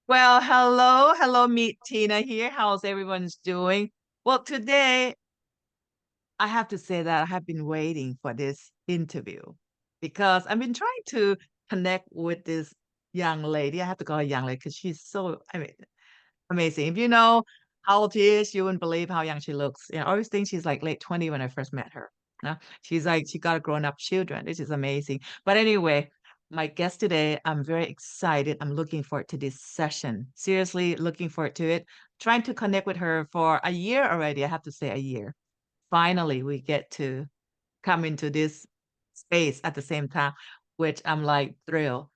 Well, hello, meet Tina here. How's everyone's doing? Well, today I have to say that I have been waiting for this interview because I've been trying to connect with this young lady. I have to call her young lady because she's amazing. If you know how old she is, you wouldn't believe how young she looks. I always think she's like late 20 when I first met her. She's like, she got grown up children. This is amazing. But anyway, my guest today, I'm very excited. I'm looking forward to this session. Seriously, looking forward to it. Trying to connect with her for a year already. I have to say a year. Finally, we get to come into this space at the same time, which I'm like thrilled.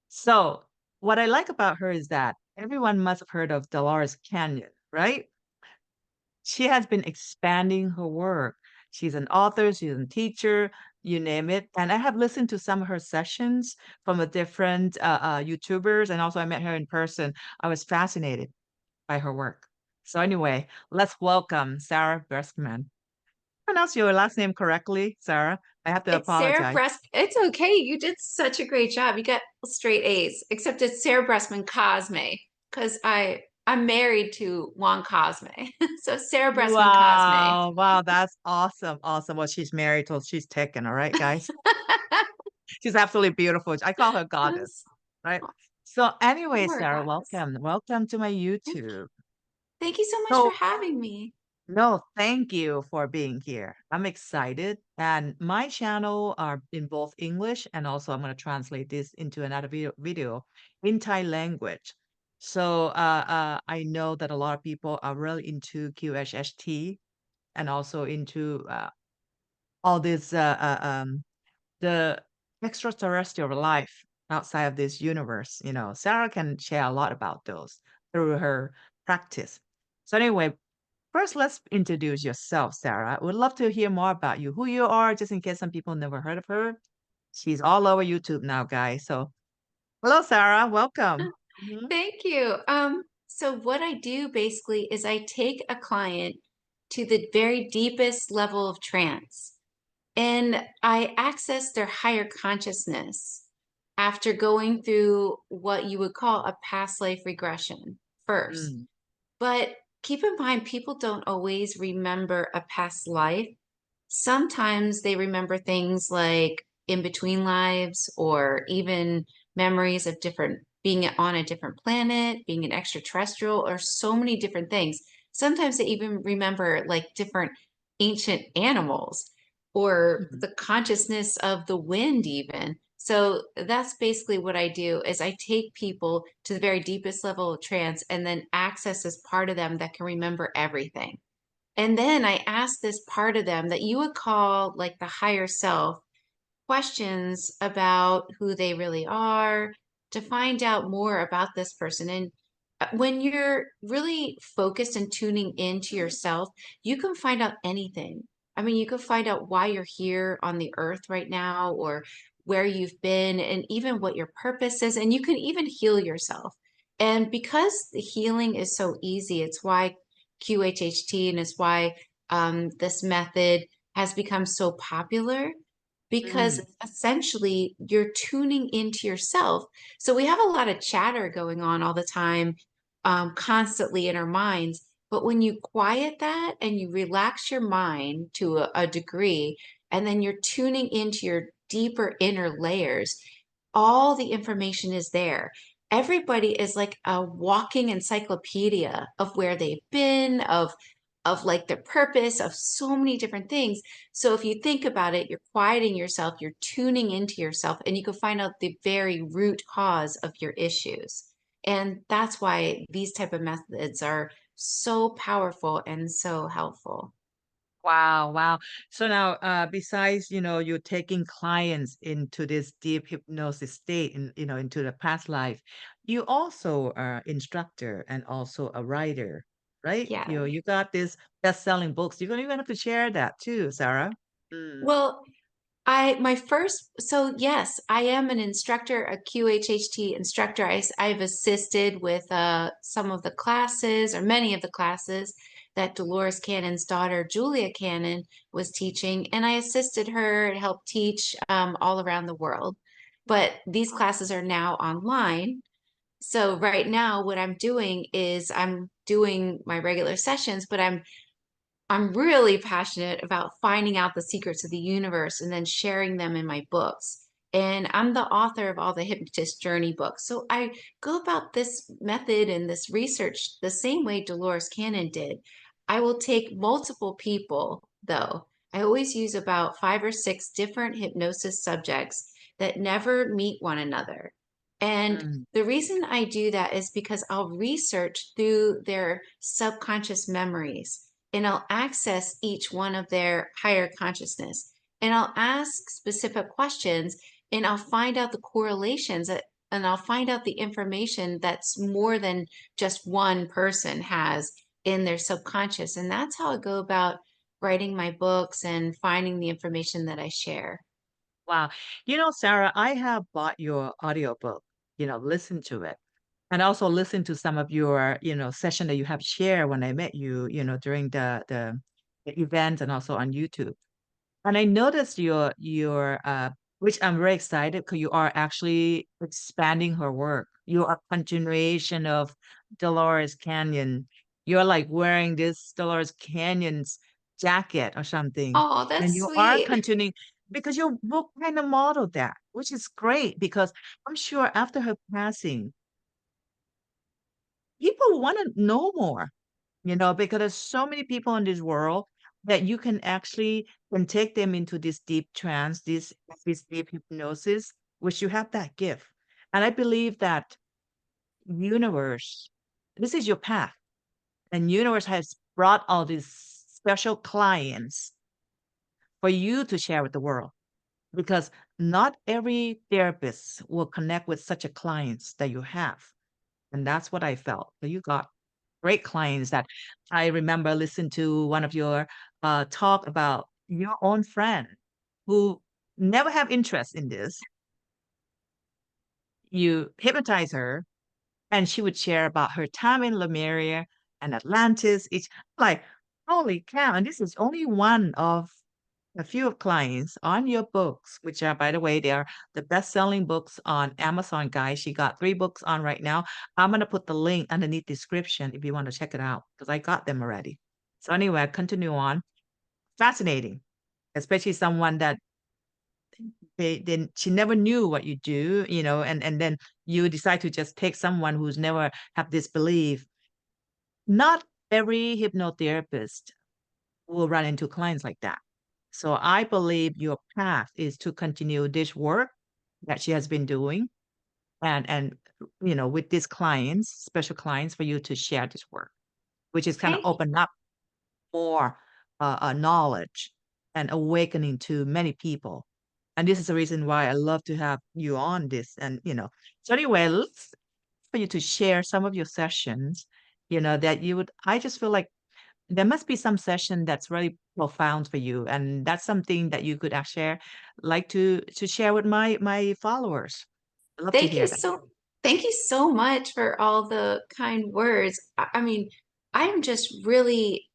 So, what I like about her is that everyone must have heard of Dolores Canyon, right? She has been expanding her work. She's an author, she's a teacher, you name it. And I have listened to some of her sessions from a different YouTubers, and also I met her in person. I was fascinated by her work. So anyway, let's welcome Sarah Breskman. Pronounce your last name correctly, Sarah. I have to It's Sarah apologize. Breast. It's okay. You did such a great job. You got straight A's, except it's Sarah Breskman Cosme because I'm married to Juan Cosme. So Sarah Breskman Cosme. Wow, wow, that's awesome. Awesome. Well, she's married, so she's taken, all right, guys. She's absolutely beautiful. I call her goddess, right? So anyway, Poor Sarah, goddess. welcome. Welcome to my Thank YouTube. thank you so much for So having me. no, thank you for being here. I'm excited. And my channel are in both English and also I'm going to translate this into another video in Thai language. So I know that a lot of people are really into QHHT and also into all this the extraterrestrial life outside of this universe. Sarah can share a lot about those through her practice. So anyway, first let's introduce yourself, Sarah. Would love to hear more about you, who you are, just in case some people never heard of her. She's all over YouTube now, guys. So hello, Sarah. Welcome. Mhm. Thank you. So what I do basically is I take a client to the very deepest level of trance. And I access their higher consciousness after going through what you would call a past life regression first. Mm, But keep in mind, people don't always remember a past life. Sometimes they remember things like in between lives or even memories of different being on a different planet, being an extraterrestrial, or so many different things. Sometimes they even remember like different ancient animals or mm. the consciousness of the wind even. So that's basically what I do is I take people to the very deepest level of trance and then access this part of them that can remember everything. And then I ask this part of them that you would call like the higher self questions about who they really are to find out more about this person. And when you're really focused and tuning into yourself, you can find out anything. I mean, you can find out why you're here on the earth right now or where you've been and even what your purpose is. And you can even heal yourself. And because the healing is so easy, it's why QHHT and it's why this method has become so popular because Mm, essentially you're tuning into yourself. So we have a lot of chatter going on all the time, constantly in our minds. But when you quiet that and you relax your mind to a degree, and then you're tuning into your deeper inner layers, all the information is there. Everybody is like a walking encyclopedia of where they've been, of like their purpose, of so many different things. So if you think about it, you're quieting yourself, you're tuning into yourself, and you can find out the very root cause of your issues. And that's why these type of methods are so powerful and so helpful. wow, wow. So now, besides, you're taking clients into this deep hypnosis state into the past life, you also are instructor and also a writer, right? Yeah. You got this best-selling books. You're gonna even have to share that too, Sarah. Mm, Well, my first, so yes, I am an instructor, a QHHT instructor. I've assisted with some of the classes or many of the classes that Dolores Cannon's daughter, Julia Cannon, was teaching, and I assisted her and helped teach all around the world. But these classes are now online. So right now, what I'm doing is I'm doing my regular sessions, but I'm really passionate about finding out the secrets of the universe and then sharing them in my books. And I'm the author of all the hypnotist journey books. So I go about this method and this research the same way Dolores Cannon did. I will take multiple people, though. I always use about 5 or 6 different hypnosis subjects that never meet one another. And Mm, the reason I do that is because I'll research through their subconscious memories and I'll access each one of their higher consciousness and I'll ask specific questions and I'll find out the correlations and I'll find out the information that's more than just one person has in their subconscious. And that's how I go about writing my books and finding the information that I share. wow. Sarah, I have bought your audiobook, listened to it. And also listen to some of your, session that you have shared when I met you, during the events and also on YouTube. And I noticed which I'm very excited because you are actually expanding her work. You are a continuation of Dolores Canyon. You're like wearing this Dolores Canyon's jacket or something. Oh, And that's you are sweet. continuing because your book kind of modeled that, which is great because I'm sure after her passing, people want to know more, because there's so many people in this world that you can take them into this deep trance, this deep hypnosis, which you have that gift. And I believe that universe, this is your path, and universe has brought all these special clients for you to share with the world because not every therapist will connect with such a clients that you have. And that's what I felt. So you got great clients that I remember listening to one of your talk about your own friend who never have interest in this. You hypnotize her and she would share about her time in Lemuria and Atlantis. It's like, holy cow. And this is only one of a few of clients on your books, which are, by the way, they are the best-selling books on Amazon, guys. She got 3 books on right now. I'm gonna put the link underneath description if you want to check it out because I got them already. So anyway, continue on. Fascinating, especially someone that she never knew what you do, and then you decide to just take someone who's never have this belief. Not every hypnotherapist will run into clients like that. So I believe your path is to continue this work that she has been doing and with these clients, special clients for you to share this work, which is kind of Thank you. open up more knowledge and awakening to many people. And this is the reason why I love to have you on this. And, so anyway, let's for you to share some of your sessions, that you would, I just feel like there must be some session that's really profound for you, and that's something that you could share, like to share with my followers. I'd love to Thank hear you that. so thank you so much for all the kind words. I mean, I'm just really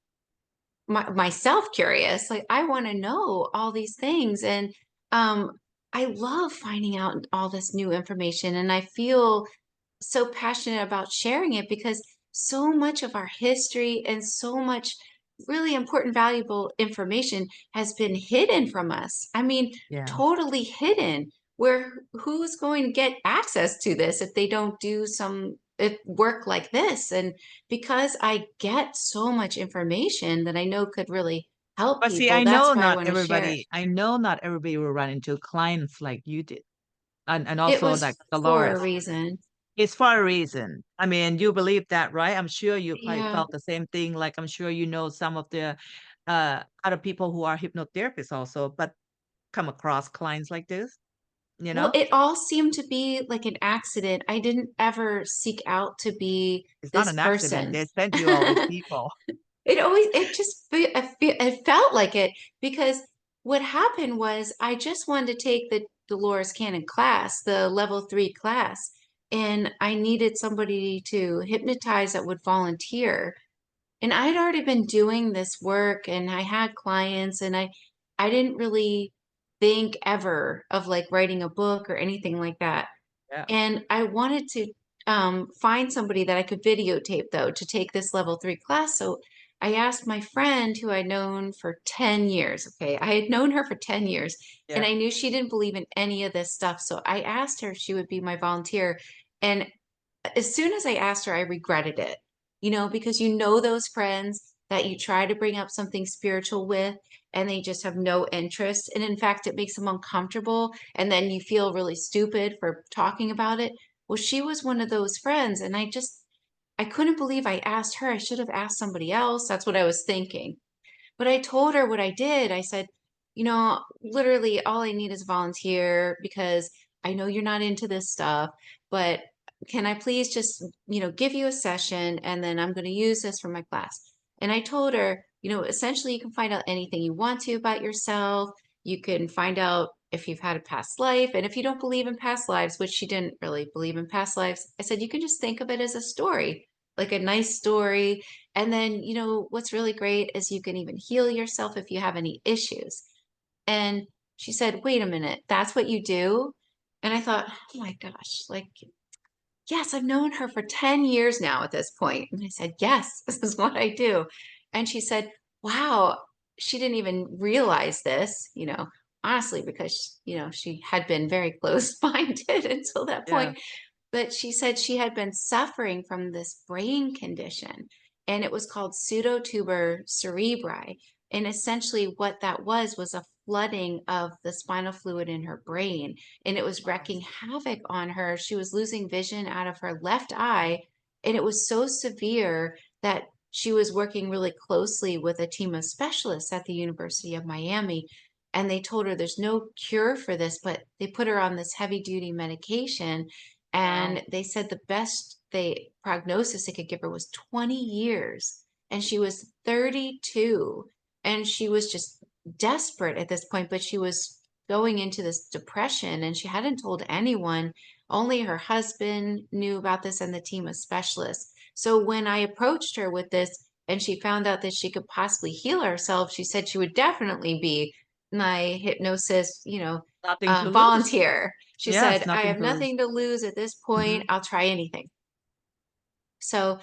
myself curious. Like I want to know all these things and um I love finding out all this new information and I feel so passionate about sharing it because so much of our history and so much really important, valuable information has been hidden from us. I mean, Yeah. totally hidden. Where who's going to get access to this if they don't do some work like this? And because I get so much information that I know could really help But see, people, that's why I want to share it. I know not everybody will run into clients like you did. And It also like was for a Dolores. reason. It's for a reason. I mean, you believe that, right? I'm sure you probably Yeah. felt the same thing. Like I'm sure some of the other people who are hypnotherapists also, but come across clients like this, you Well, know? it all seemed to be like an accident. I didn't ever seek out to be It's not this an accident. person. They sent you all these people. It just, it felt like it because what happened was I just wanted to take the Dolores Cannon class, the level 3 class, and I needed somebody to hypnotize that would volunteer. And I'd already been doing this work and I had clients and I didn't really think ever of like writing a book or anything like that. Yeah. And I wanted to find somebody that I could videotape though to take this level 3 class. So I asked my friend who I'd known for 10 years. Okay. I had known her for 10 years and Yeah. I knew she didn't believe in any of this stuff. So I asked her if she would be my volunteer. And as soon as I asked her, I regretted it, because those friends that you try to bring up something spiritual with and they just have no interest. And in fact, it makes them uncomfortable. And then you feel really stupid for talking about it. Well, she was one of those friends. And I couldn't believe I asked her. I should have asked somebody else. That's what I was thinking. But I told her what I did. I said, literally all I need is a volunteer because I know you're not into this stuff, but can I please just, give you a session and then I'm going to use this for my class. And I told her, essentially you can find out anything you want to about yourself. You can find out if you've had a past life. And if you don't believe in past lives, which she didn't really believe in past lives, I said, you can just think of it as a story, like a nice story. And then, what's really great is you can even heal yourself if you have any issues. And she said, wait a minute, that's what you do? And I thought, oh my gosh, like, yes, I've known her for 10 years now at this point. And I said, yes, this is what I do. And she said, wow, she didn't even realize this, honestly, because, she had been very close-minded until that Yeah. point. But she said she had been suffering from this brain condition, and it was called pseudotuber cerebri. And essentially, what that was a flooding of the spinal fluid in her brain, and it was Wow. wreaking havoc on her. She was losing vision out of her left eye, and it was so severe that she was working really closely with a team of specialists at the University of Miami. And they told her there's no cure for this, but they put her on this heavy duty medication Wow. and they said the best prognosis they could give her was 20 years. And she was 32. And she was just desperate at this point, but she was going into this depression and she hadn't told anyone. Only her husband knew about this and the team of specialists. So when I approached her with this and she found out that she could possibly heal herself, she said she would definitely be my hypnosis, Nothing to lose. volunteer. She Yes, said, I nothing have to lose. nothing to lose at this point. Hmm. I'll try anything. So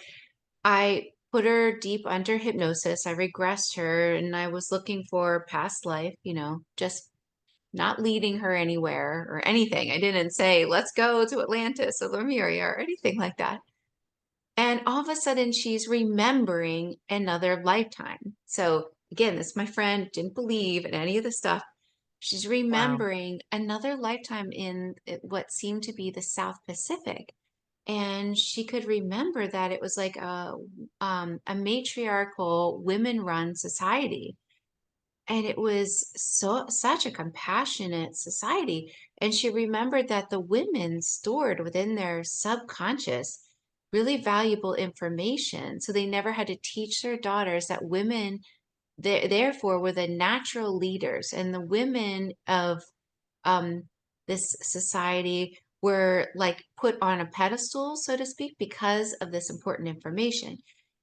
I put her deep under hypnosis. I regressed her and I was looking for past life, just not leading her anywhere or anything. I didn't say, let's go to Atlantis or Lemuria or anything like that. And all of a sudden, she's remembering another lifetime. So again, this my friend didn't believe in any of the stuff. She's Wow. remembering another lifetime in what seemed to be the South Pacific. And she could remember that it was like a matriarchal women-run society. And it was such a compassionate society. And she remembered that the women stored within their subconscious really valuable information. So they never had to teach their daughters that women, therefore, were the natural leaders. And the women of um, this society were like put on a pedestal, so to speak, because of this important information.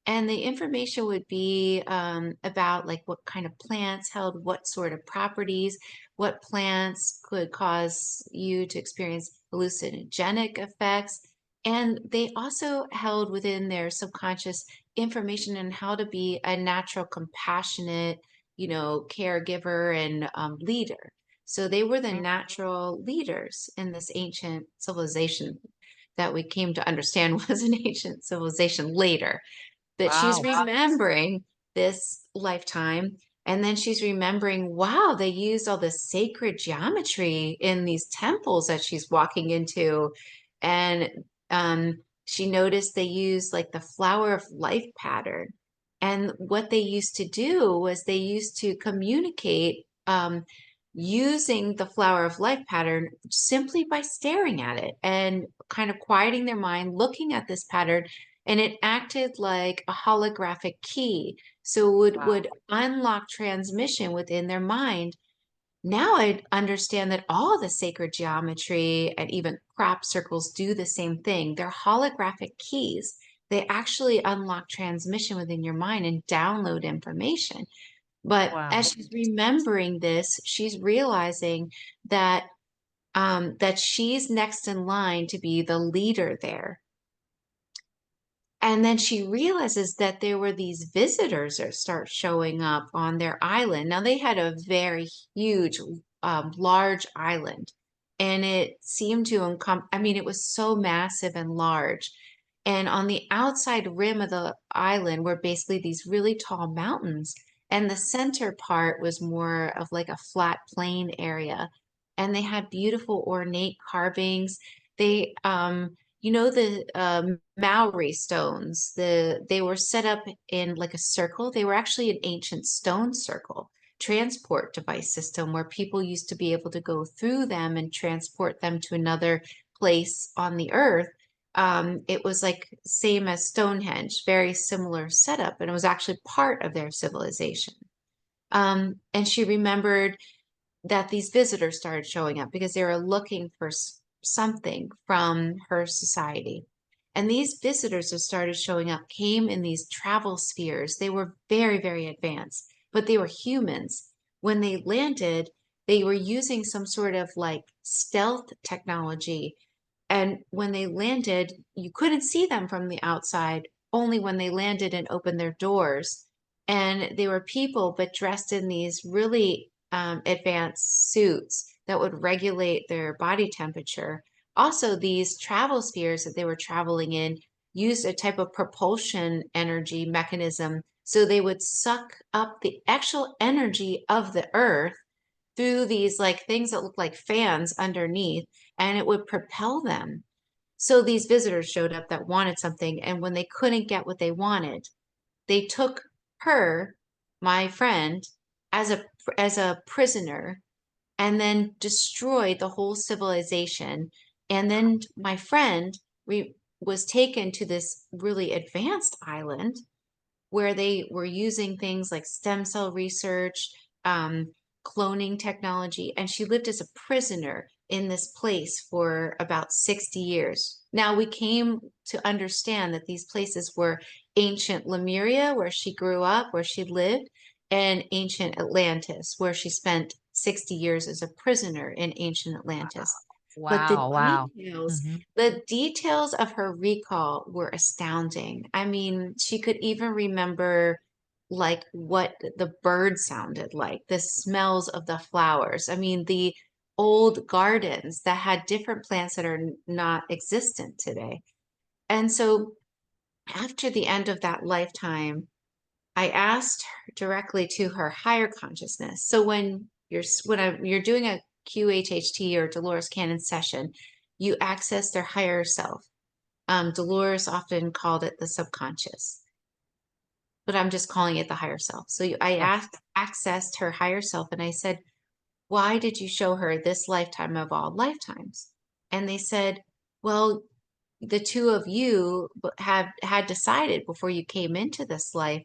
And the information would be about like what kind of plants held what sort of properties, what plants could cause you to experience hallucinogenic effects. And they also held within their subconscious information on how to be a natural, compassionate, caregiver and leader. So they were the Mhm. natural leaders in this ancient civilization that we came to understand was an ancient civilization later. But she's Wow. remembering this lifetime. And then she's remembering, wow, they used all this sacred geometry in these temples that she's walking into. And she noticed they used like the flower of life pattern. And what they used to do was they used to communicate using the flower of life pattern simply by staring at it and kind of quieting their mind, looking at this pattern, and it acted like a holographic key. So it Wow. would unlock transmission within their mind. Now I understand that all the sacred geometry and even crop circles do the same thing. They're holographic keys. They actually unlock transmission within your mind and download information. But Wow. as she's remembering this, she's realizing that that she's next in line to be the leader there. And then she realizes that there were these visitors that start showing up on their island. Now they had a very huge, large island, and it seemed to I mean, it was so massive and large. And on the outside rim of the island were basically these really tall mountains. And the center part was more of like a flat plain area. And they had beautiful ornate carvings. They, you know, the Maori stones, they were set up in like a circle. They were actually an ancient stone circle transport device system where people used to be able to go through them and transport them to another place on the earth. It was like same as Stonehenge, very similar setup, and it was actually part of their civilization. And she remembered that these visitors started showing up because they were looking for something from her society. And these visitors that started showing up came in these travel spheres. They were very, very advanced, but they were humans. When they landed, they were using some sort of like stealth technology. And when they landed, you couldn't see them from the outside, only when they landed and opened their doors. And they were people, but dressed in these really advanced suits that would regulate their body temperature. Also, these travel spheres that they were traveling in used a type of propulsion energy mechanism. So they would suck up the actual energy of the earth through these like things that look like fans underneath, and it would propel them. So these visitors showed up that wanted something, and when they couldn't get what they wanted, they took her, my friend, as a prisoner and then destroyed the whole civilization. And then my friend was taken to this really advanced island where they were using things like stem cell research, cloning technology, and she lived as a prisoner in this place for about 60 years. Now, we came to understand that these places were ancient Lemuria, where she grew up, where she lived, and ancient Atlantis, where she spent 60 years as a prisoner in ancient Atlantis. But Wow, wow. Hmm. the details of her recall were astounding. I mean, she could even remember like what the bird sounded like, the smells of the flowers. I mean, the old gardens that had different plants that are not existent today. And so after the end of that lifetime, I asked her directly to her higher consciousness. So you're doing a QHHT or Dolores Cannon session, you access their higher self. Dolores often called it the subconscious, but I'm just calling it the higher self. So I Yes. accessed her higher self and I said, why did you show her this lifetime of all lifetimes? And they said, well, the two of you have had decided before you came into this life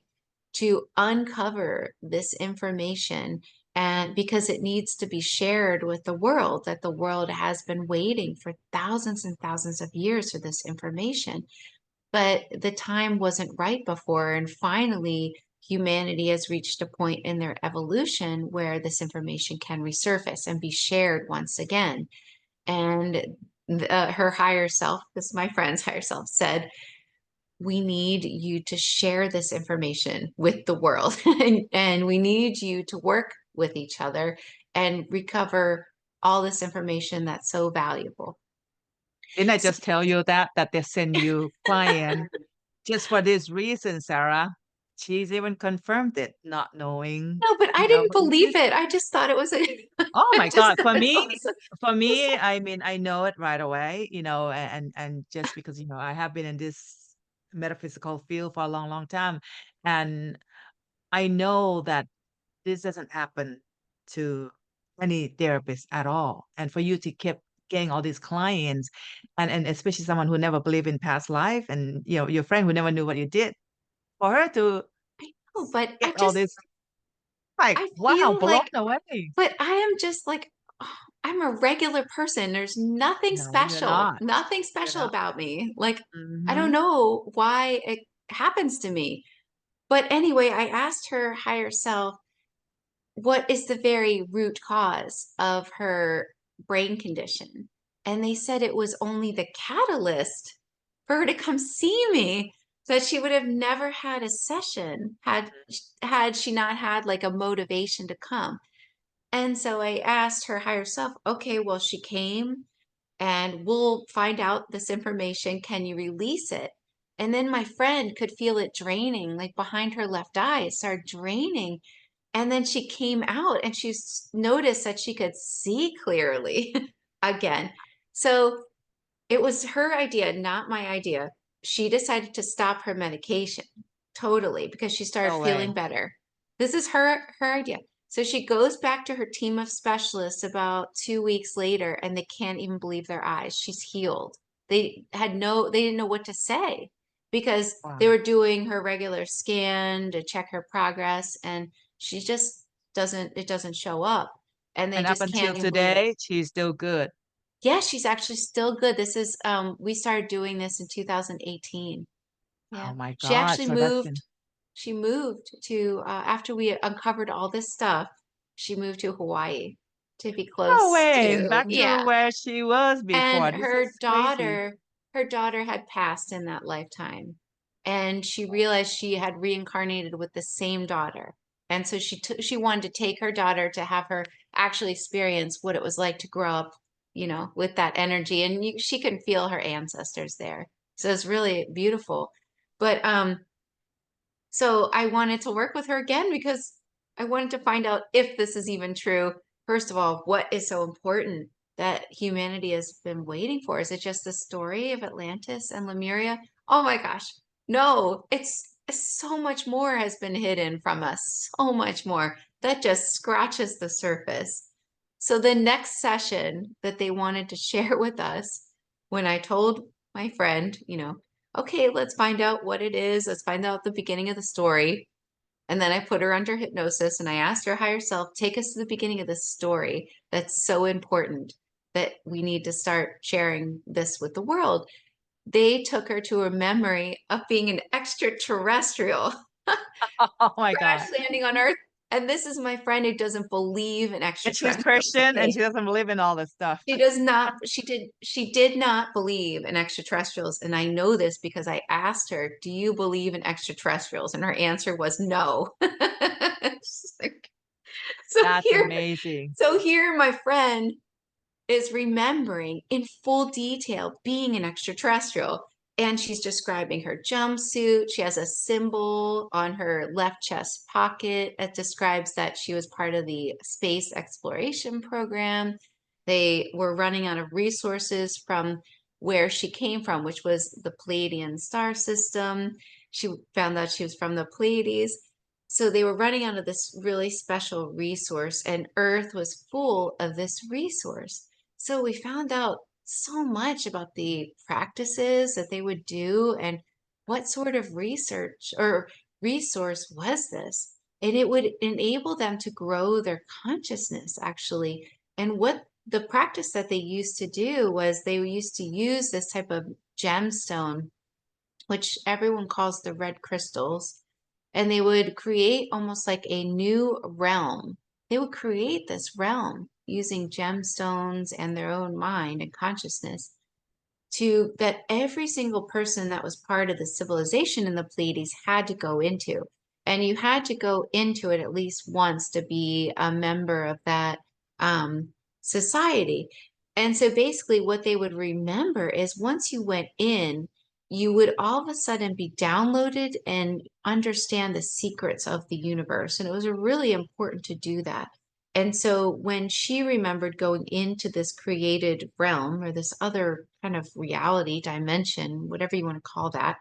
to uncover this information, and because it needs to be shared with the world, that the world has been waiting for thousands and thousands of years for this information, but the time wasn't right before. And finally, humanity has reached a point in their evolution where this information can resurface and be shared once again. And her higher self, this is my friend's higher self, said, we need you to share this information with the world and we need you to work with each other and recover all this information that's so valuable. Didn't I So, just tell you that they send you client just for this reason, Sarah? She's even confirmed it, not knowing, no, but I didn't what it believe is. it. I just thought it was a, Oh I my just God. thought it was For me, I mean, I know it right away, and just because, I have been in this metaphysical field for a long, long time. And I know that this doesn't happen to any therapist at all. And for you to keep getting all these clients, and especially someone who never believed in past life, and your friend who never knew what you did, for her to oh, but get all this, like, I wow, feel blown like, away. but I am just like, oh, I'm a regular person. There's No, you're not. nothing You're special not. about me. Like, I don't Hmm. know why it happens to me. But anyway, I asked her higher self, what is the very root cause of her brain condition? And they said it was only the catalyst for her to come see me. that she would have never had a session had she not had like a motivation to come. And so I asked her higher self, okay, well, she came and we'll find out this information. Can you release it? And then my friend could feel it draining, like behind her left eye, it started draining. And then she came out and she noticed that she could see clearly again. So it was her idea, not my idea. She decided to stop her medication totally because she started No feeling way. better. This is her idea. So she goes back to her team of specialists about 2 weeks later, and they can't even believe their eyes. She's healed. They didn't know what to say because they Wow. were doing her regular scan to check her progress, and she just it doesn't show up. And they And up just until can't even believe it. today, she's still good. Yeah, she's actually still good. This is we started doing this in 2018. Oh Yeah. my She God. actually So that's been, moved to after we uncovered all this stuff, she moved to Hawaii to be no close way. to, Back to yeah. where she was And before. This is crazy. her daughter had passed in that lifetime. And she realized she had reincarnated with the same daughter. And so she wanted to take her daughter to have her actually experience what it was like to grow up, with that energy. And she can feel her ancestors there. So it's really beautiful. But so I wanted to work with her again because I wanted to find out if this is even true. First of all, what is so important that humanity has been waiting for? Is it just the story of Atlantis and Lemuria? Oh my gosh. No, it's so much more has been hidden from us. So much more. That just scratches the surface. So the next session that they wanted to share with us, when I told my friend, okay, let's find out what it is. Let's find out the beginning of the story. And then I put her under hypnosis and I asked her higher self, take us to the beginning of this story that's so important that we need to start sharing this with the world. They took her to a memory of being an extraterrestrial Oh my God. crash landing on Earth. And this is my friend who doesn't believe in And she's extraterrestrials. Christian and Okay. she doesn't believe in all this stuff. She did not believe in extraterrestrials. And I know this because I asked her, do you believe in extraterrestrials? And her answer was no. Like, so That's here, amazing. so here my friend is remembering in full detail being an extraterrestrial. And she's describing her jumpsuit. She has a symbol on her left chest pocket that describes that she was part of the space exploration program. They were running out of resources from where she came from, which was the Pleiadian star system. She found out she was from the Pleiades. So they were running out of this really special resource, and Earth was full of this resource. So we found out so much about the practices that they would do and what sort of research or resource was this. And it would enable them to grow their consciousness, actually. And what the practice that they used to do was they used to use this type of gemstone, which everyone calls the red crystals, and they would create almost like a new realm. They would create this realm using gemstones and their own mind and consciousness to that every single person that was part of the civilization in the Pleiades had to go into. And you had to go into it at least once to be a member of that society. And so basically, what they would remember is once you went in, you would all of a sudden be downloaded and understand the secrets of the universe. And it was really important to do that. And so when she remembered going into this created realm or this other kind of reality dimension, whatever you want to call that,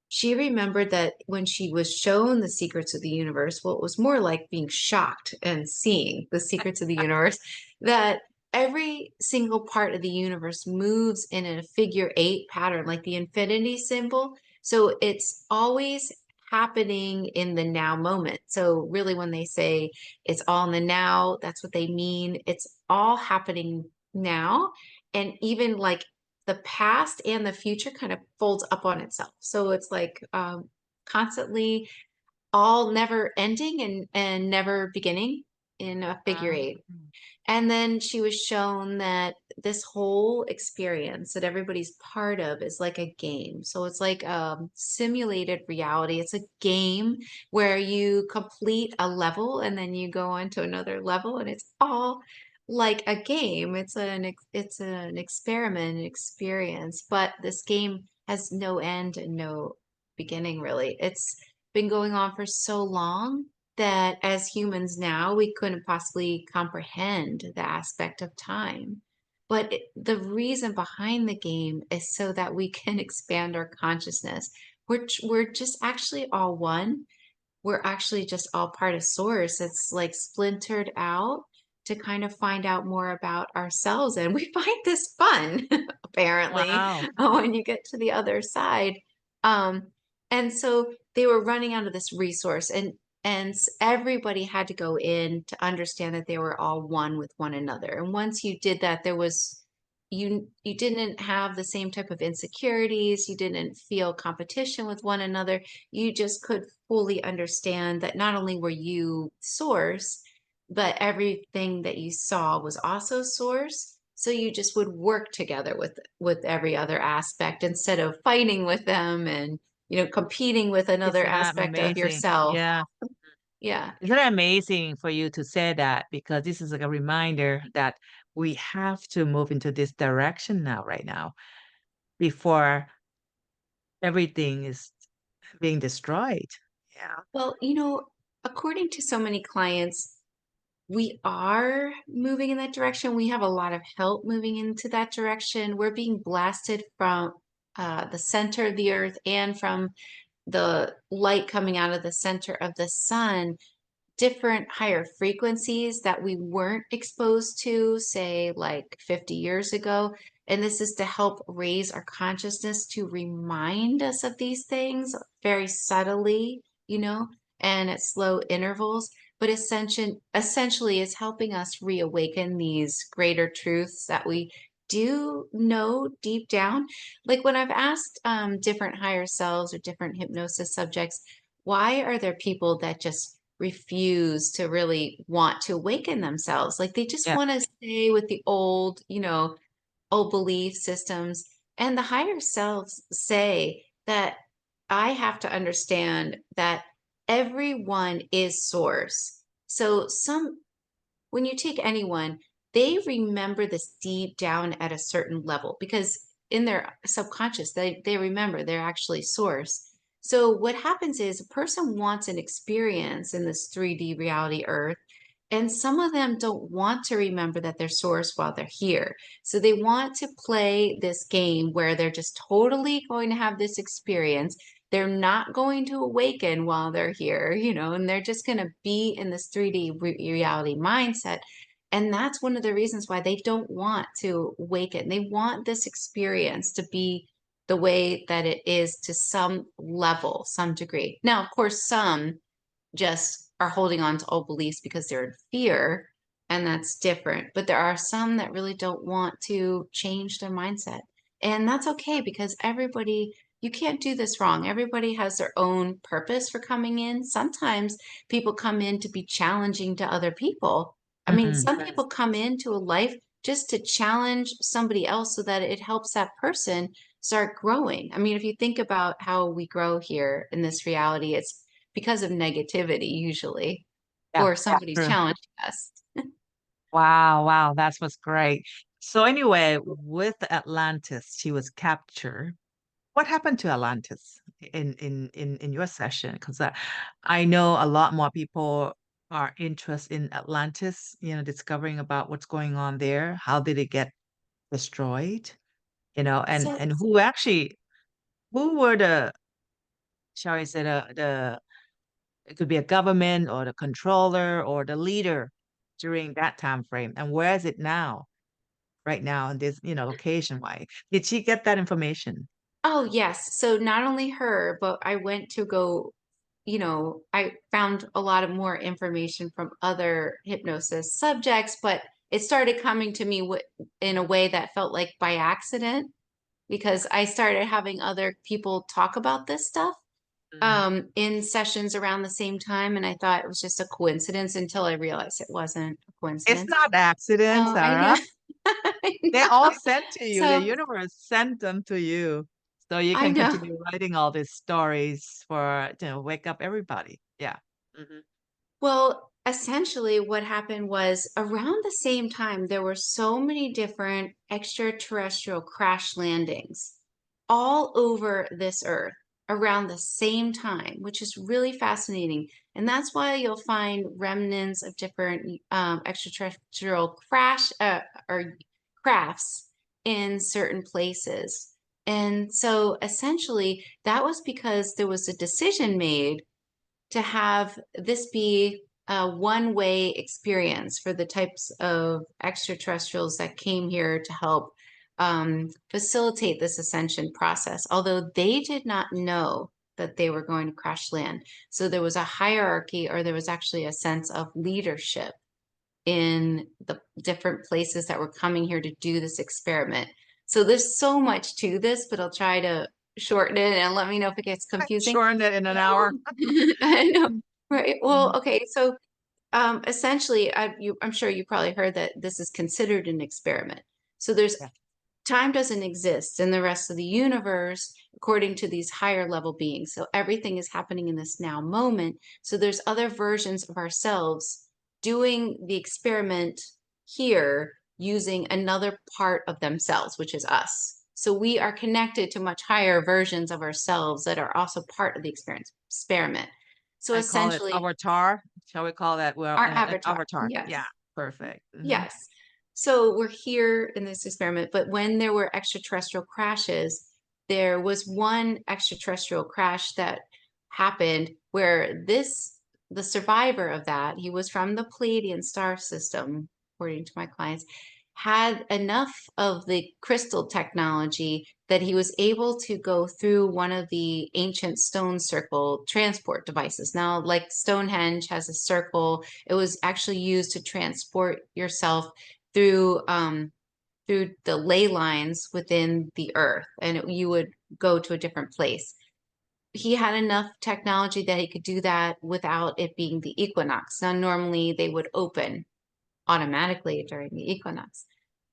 she remembered that when she was shown the secrets of the universe, well, it was more like being shocked and seeing the secrets of the universe, that every single part of the universe moves in a figure 8 pattern, like the infinity symbol. So it's always happening in the now moment. So really, when they say it's all in the now, that's what they mean. It's all happening now. And even like the past and the future kind of folds up on itself. So it's like constantly all never ending and never beginning in a figure Ah, eight. And then she was shown that this whole experience that everybody's part of is like a game. So it's like simulated reality. It's a game where you complete a level and then you go on to another level, and it's all like a game. It's an experiment, an experience, but this game has no end and no beginning, really. It's been going on for so long that as humans now, we couldn't possibly comprehend the aspect of time. But the reason behind the game is so that we can expand our consciousness. We're just actually all one. We're actually just all part of source. It's like splintered out to kind of find out more about ourselves. And we find this fun, apparently, wow. when you get to the other side. Um, and so they were running out of this resource, and everybody had to go in to understand that they were all one with one another. And once you did that, there was you didn't have the same type of insecurities, you didn't feel competition with one another. You just could fully understand that not only were you source, but everything that you saw was also source. So you just would work together with every other aspect instead of fighting with them and competing with another Isn't that aspect of amazing? yourself. Yeah. Yeah. Isn't it amazing for you to say that? Because this is like a reminder that we have to move into this direction now, right now, before everything is being destroyed. Yeah. Well, according to so many clients, we are moving in that direction. We have a lot of help moving into that direction. We're being blasted from the center of the earth and from the light coming out of the center of the sun, different higher frequencies that we weren't exposed to, say, like 50 years ago. And this is to help raise our consciousness to remind us of these things very subtly, and at slow intervals. But essentially, it's helping us reawaken these greater truths that we do know deep down. Like when I've asked different higher selves or different hypnosis subjects, why are there people that just refuse to really want to awaken themselves? Like they just Yeah. want to stay with the old belief systems. And the higher selves say that I have to understand that everyone is source. So when you take anyone, they remember this deep down at a certain level because in their subconscious, they remember they're actually source. So what happens is a person wants an experience in this 3D reality earth, and some of them don't want to remember that they're source while they're here. So they want to play this game where they're just totally going to have this experience. They're not going to awaken while they're here, and they're just going to be in this 3D reality mindset. And that's one of the reasons why they don't want to awaken. They want this experience to be the way that it is to some level, some degree. Now, of course, some just are holding on to old beliefs because they're in fear, and that's different. But there are some that really don't want to change their mindset. And that's okay because you can't do this wrong. Everybody has their own purpose for coming in. Sometimes people come in to be challenging to other people. I mean, Mm-mm. some people come into a life just to challenge somebody else so that it helps that person start growing. I mean, if you think about how we grow here in this reality, it's because of negativity usually, Yeah. or somebody's True. challenging us. Wow. Wow. That's what's great. So anyway, with Atlantis, she was captured. What happened to Atlantis in your session? Because I know a lot more people are interested in Atlantis, discovering about what's going on there. How did it get destroyed? And So, who were the, shall I say, the it could be a government or the controller or the leader during that time frame, and where is it now, right now in this, location wise? Did she get that information? oh yes. So not only her, but I went to go, I found a lot of more information from other hypnosis subjects, but it started coming to me in a way that felt like by accident because I started having other people talk about this stuff. Mhm. in sessions around the same time, and I thought it was just a coincidence until I realized it wasn't a It's coincidence. not accident, Oh, I know. Sarah. I They all know. sent to you. The So universe sent them to you so you I can know. continue writing all these stories for to wake up everybody. Yeah. Mhm. Well, essentially, what happened was around the same time, there were so many different extraterrestrial crash landings all over this earth around the same time, which is really fascinating. And that's why you'll find remnants of different extraterrestrial crash or crafts in certain places. And so essentially, that was because there was a decision made to have this be a one-way experience for the types of extraterrestrials that came here to help facilitate this ascension process, although they did not know that they were going to crash land. So there was a hierarchy, or there was actually a sense of leadership in the different places that were coming here to do this experiment. So there's so much to this, but I'll try to shorten it and let me know if it gets confusing. Shorten it in an hour. I know, Mhm. right? Well, Mhm. okay, so essentially, I'm sure you probably heard that this is considered an experiment. So there's Yeah. time doesn't exist in the rest of the universe according to these higher level beings. So everything is happening in this now moment. So there's other versions of ourselves doing the experiment here using another part of themselves, which is us. So we are connected to much higher versions of ourselves that are also part of the experiment. So I call it essentially, avatar. Shall we call that? Well, our an avatar. avatar. Yeah. Yes. Perfect. Mhm. Yes. So we're here in this experiment, but when there were extraterrestrial crashes, there was one extraterrestrial crash that happened where the survivor of that, he was from the Pleiadian star system, according to my clients, had enough of the crystal technology that he was able to go through one of the ancient stone circle transport devices. Now, like Stonehenge has a circle, it was actually used to transport yourself through the ley lines within the earth, and you would go to a different place. He had enough technology that he could do that without it being the equinox. Now, normally they would open automatically during the equinox.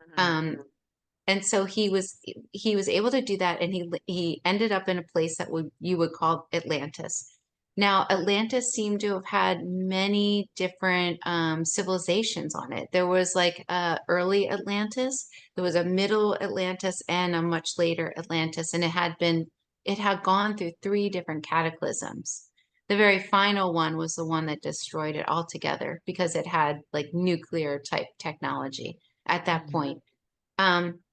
Mhm. Um, and so he was able to do that, and he ended up in a place that would you would call Atlantis. Now, Atlantis seemed to have had many different civilizations on it. There was like early Atlantis, there was a middle Atlantis, and a much later Atlantis, and it had gone through three different cataclysms. The very final one was the one that destroyed it altogether because it had like nuclear type technology at that Mhm. point. Um,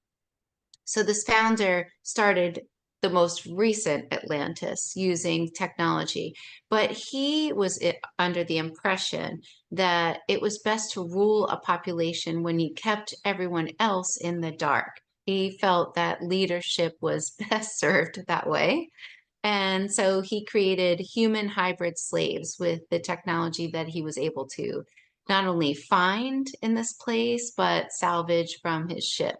so this founder started the most recent Atlantis using technology, but he was under the impression that it was best to rule a population when you kept everyone else in the dark. He felt that leadership was best served that way. And so he created human hybrid slaves with the technology that he was able to not only find in this place, but salvage from his ship.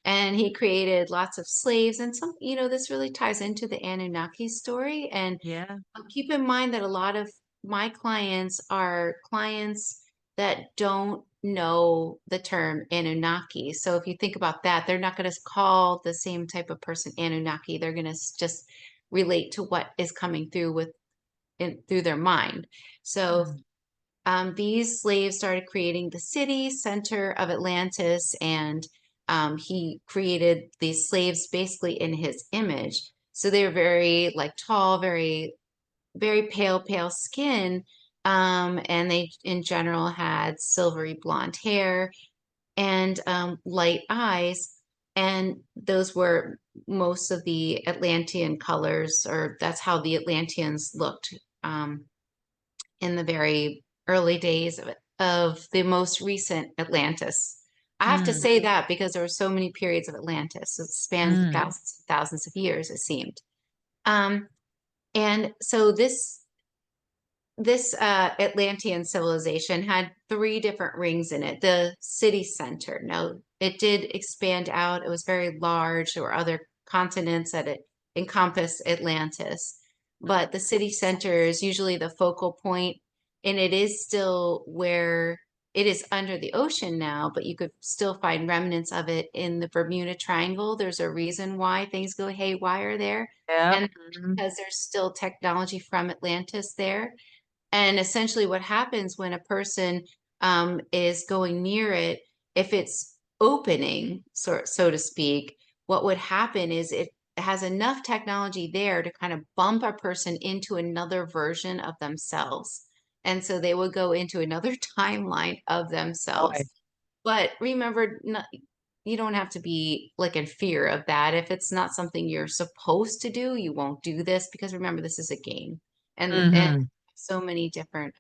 And he created lots of slaves, and this really ties into the Anunnaki story. And Yeah. keep in mind that a lot of my clients are clients that don't know the term Anunnaki. So if you think about that, they're not going to call the same type of person Anunnaki. They're going to just relate to what is coming through their mind. So Mhm. these slaves started creating the city center of Atlantis, and he created these slaves basically in his image. So they were very like tall, very, very pale skin. And they in general had silvery blonde hair and light eyes. And those were most of the Atlantean colors, or that's how the Atlanteans looked. In the very early days of the most recent Atlantis. I have to Mm. say that because there were so many periods of Atlantis. It spans Mm. thousands and thousands of years, it seemed. Um, and so this Atlantean civilization had three different rings in it. The city center. Now, it did expand out. It was very large. There were other continents that it encompassed Atlantis. but the city center is usually the focal point, and it is still where it is under the ocean now, but you could still find remnants of it in the Bermuda Triangle. There's a reason why things go haywire there, Yep. and because there's still technology from Atlantis there. And essentially, what happens when a person is going near it, if it's opening, so to speak, what would happen is it has enough technology there to kind of bump a person into another version of themselves. And so they would go into another timeline of Boy. themselves. But remember, you don't have to be like in fear of that. If it's not something you're supposed to do, you won't do this, because remember, this is a game. And Mm-hmm. so many different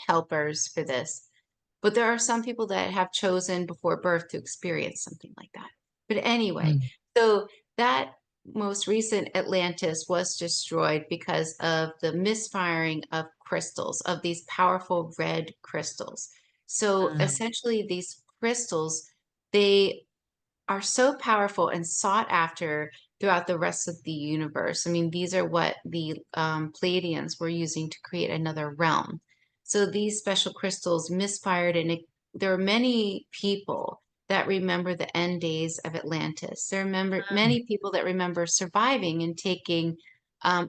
helpers for this. But there are some people that have chosen before birth to experience something like that. But anyway, so that most recent Atlantis was destroyed because of the misfiring of crystals, of these powerful red crystals. So Mm-hmm. essentially, these crystals, they are so powerful and sought after throughout the rest of the universe. I mean, these are what the Pleiadians were using to create another realm. So these special crystals misfired, and there are many people that remember the end days of Atlantis. There are many people that remember surviving and taking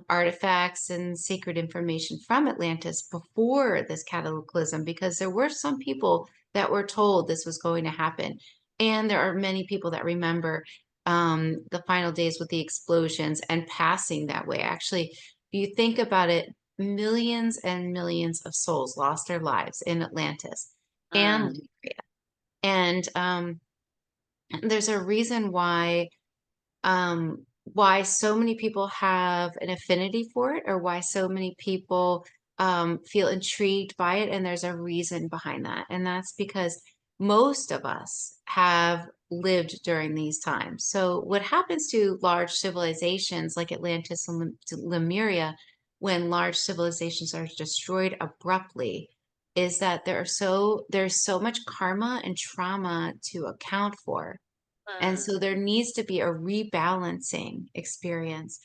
artifacts and sacred information from Atlantis before this cataclysm, because there were some people that were told this was going to happen. And there are many people that remember the final days with the explosions and passing that way. Actually, if you think about it, millions and millions of souls lost their lives in Atlantis and Mm-hmm. Lemuria. And there's a reason why so many people have an affinity for it, or why so many people feel intrigued by it. And there's a reason behind that. And that's because most of us have lived during these times. So, what happens to large civilizations like Atlantis and Lemuria, when large civilizations are destroyed abruptly, is that there's so much karma and trauma to account for, and so there needs to be a rebalancing experience.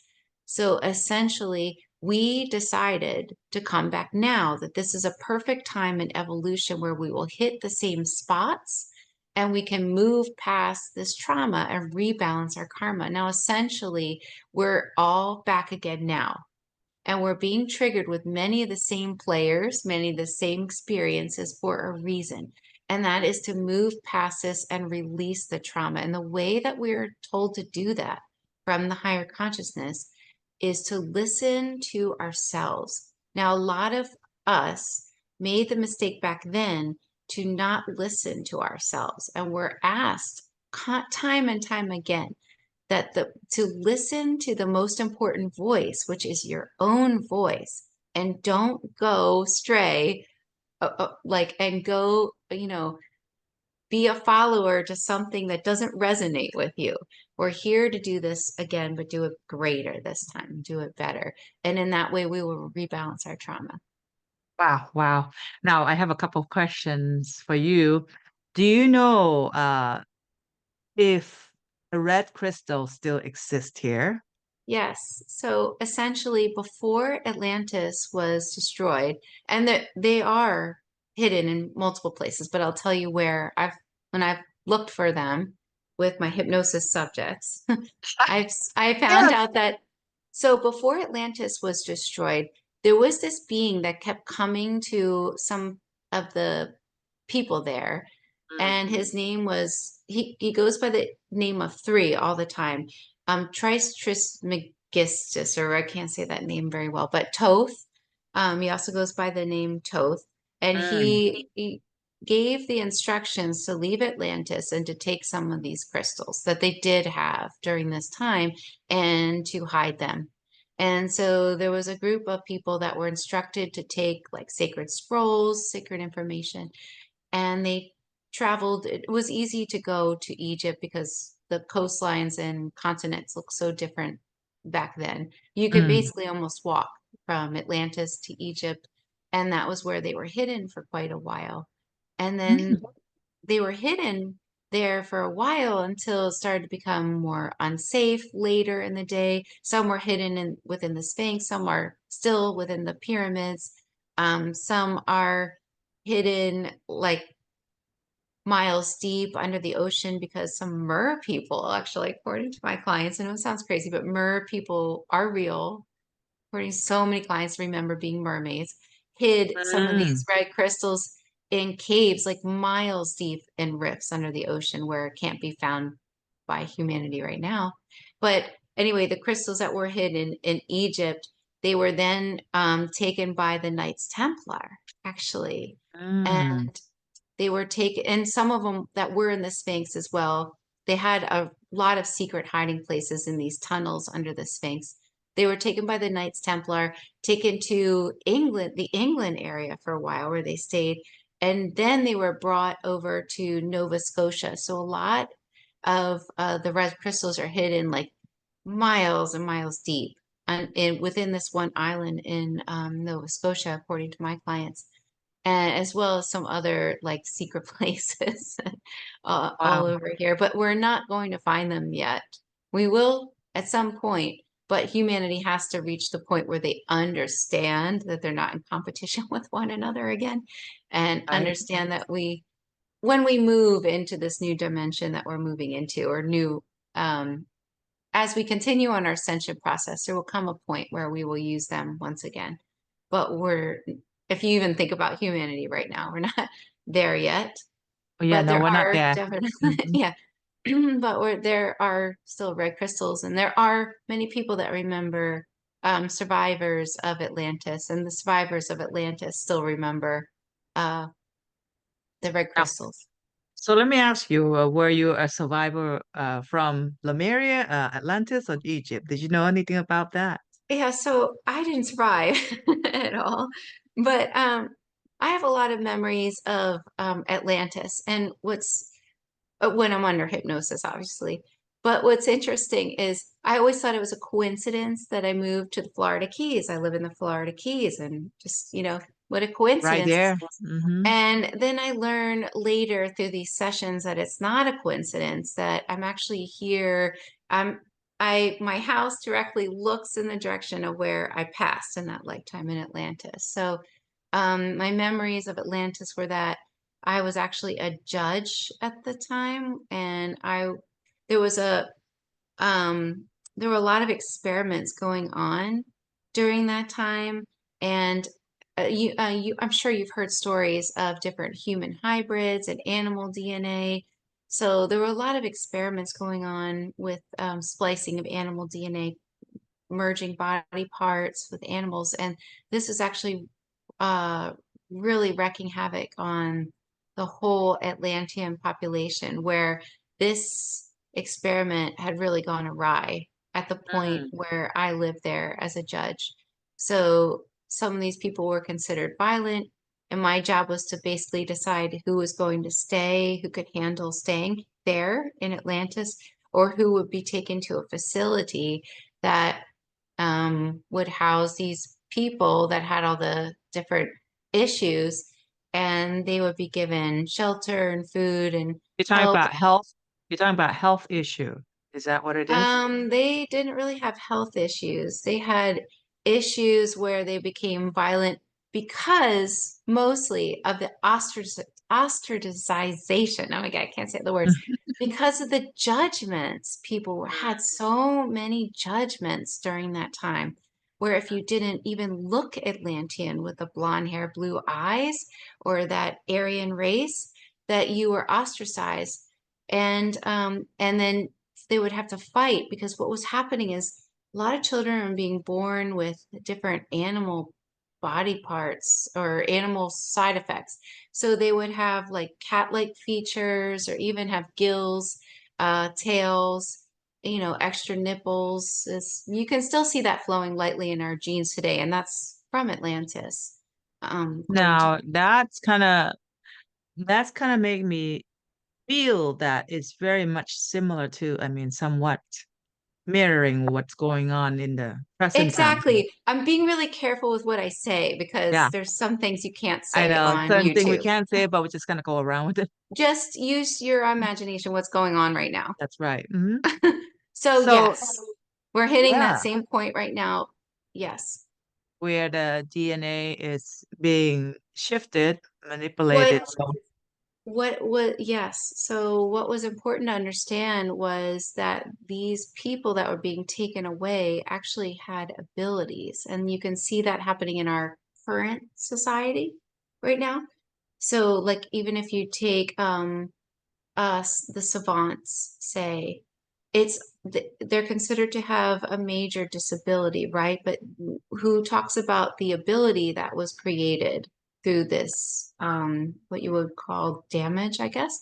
So essentially, we decided to come back now, that this is a perfect time in evolution where we will hit the same spots and we can move past this trauma and rebalance our karma. Now, essentially, we're all back again now. And we're being triggered with many of the same players, many of the same experiences for a reason. And that is to move past this and release the trauma. And the way that we're told to do that from the higher consciousness is to listen to ourselves. Now, a lot of us made the mistake back then to not listen to ourselves. And we're asked time and time again that to listen to the most important voice, which is your own voice, and don't go stray, and go, be a follower to something that doesn't resonate with you. We're here to do this again, but do it greater this time, do it better. And in that way, we will rebalance our trauma. Wow, wow. Now I have a couple of questions for you. Do you know if the red crystal still exists here? Yes. So essentially, before Atlantis was destroyed, and that they are hidden in multiple places, but I'll tell you where when I've looked for them with my hypnosis subjects, I found Yes. out that so before Atlantis was destroyed, there was this being that kept coming to some of the people there, and Mhm. his name was he goes by the name of three all the time. Trismegistus, or I can't say that name very well, but Toth. He also goes by the name Toth, and Mm. he gave the instructions to leave Atlantis and to take some of these crystals that they did have during this time and to hide them. And so there was a group of people that were instructed to take like sacred scrolls, sacred information, and they traveled. It was easy to go to Egypt because the coastlines and continents look so different back then. You could Mm. basically almost walk from Atlantis to Egypt, and that was where they were hidden for quite a while. And then Mm. they were hidden there for a while until it started to become more unsafe later in the day. Some were hidden within the Sphinx, some are still within the pyramids. Some are hidden like miles deep under the ocean because some mer people, actually, according to my clients, I know it sounds crazy, but mer people are real. According to so many clients, remember being mermaids, hid some of these Mm. red crystals in caves like miles deep in rifts under the ocean where it can't be found by humanity right now. But anyway, the crystals that were hidden in Egypt, they were then taken by the Knights Templar, actually. Mm. And they were taken, and some of them that were in the Sphinx as well. They had a lot of secret hiding places in these tunnels under the Sphinx. They were taken by the Knights Templar, taken to England, the England area for a while where they stayed. And then they were brought over to Nova Scotia. So a lot of the red crystals are hidden like miles and miles deep and within this one island in Nova Scotia, according to my clients, and as well as some other like secret places all Wow. over here. But we're not going to find them yet. We will at some point, but humanity has to reach the point where they understand that they're not in competition with one another again, and Right. understand that when we move into this new dimension that we're moving into, or new, as we continue on our ascension process, there will come a point where we will use them once again. But if you even think about humanity right now, we're not there yet. Oh, yeah, But no, there we're not are there. definitely, Mhm. yeah. But there are still red crystals, and there are many people that remember survivors of Atlantis, and the survivors of Atlantis still remember uh, the red Now, crystals. so let me ask you, were you a survivor from Lemuria, Atlantis, or Egypt? Did you know anything about that? Yeah, so I didn't survive at all, but I have a lot of memories of Atlantis, and what's when I'm under hypnosis, obviously. But what's interesting is I always thought it was a coincidence that I moved to the Florida Keys. I live in the Florida Keys, and just, what a Right coincidence there. this is. Hmm. And then I learned later through these sessions that it's not a coincidence, that I'm actually here. I'm my house directly looks in the direction of where I passed in that lifetime in Atlantis. So my memories of Atlantis were that I was actually a judge at the time, and there was a um, there were a lot of experiments going on during that time, and I'm sure you've heard stories of different human hybrids and animal DNA. So there were a lot of experiments going on with splicing of animal DNA, merging body parts with animals, and this is actually uh, really wreaking havoc on the whole Atlantean population, where this experiment had really gone awry at the point Mm. where I lived there as a judge. So some of these people were considered violent, and my job was to basically decide who was going to stay, who could handle staying there in Atlantis, or who would be taken to a facility that would house these people that had all the different issues, and they would be given shelter and food and You're talking help. about health. You're talking about health issue. Is that what it is? They didn't really have health issues. They had issues where they became violent because mostly of the ostracization. Oh my God, I can't say the words. Because of the judgments, people had so many judgments during that time, where if you didn't even look Atlantean with the blonde hair, blue eyes, or that Aryan race, that you were ostracized. And then they would have to fight, because what was happening is a lot of children are being born with different animal body parts or animal side effects. So they would have like cat-like features, or even have gills, tails, extra nipples. You can still see that flowing lightly in our genes today, and that's from Atlantis, according to. Now, that's kind of make me feel that it's very much similar to, I mean, somewhat. mirroring what's going on in the present time. Exactly. I'm being really careful with what I say because Yeah, there's some things you can't I say know. on Certain thing we YouTube. can't say, but we're just gonna go around with it. Just use your imagination what's going on right now. That's right. So So, yes, we're hitting that yeah, same point right now. Yes. where the DNA is being shifted, What manipulated. So, yes. So what was important to understand was that these people that were being taken away actually had abilities. And you can see that happening in our current society right now. So like even if you take us, the savants, say, it's they're considered to have a major disability, right? But who talks about the ability that was created through this, what you would call damage, I guess,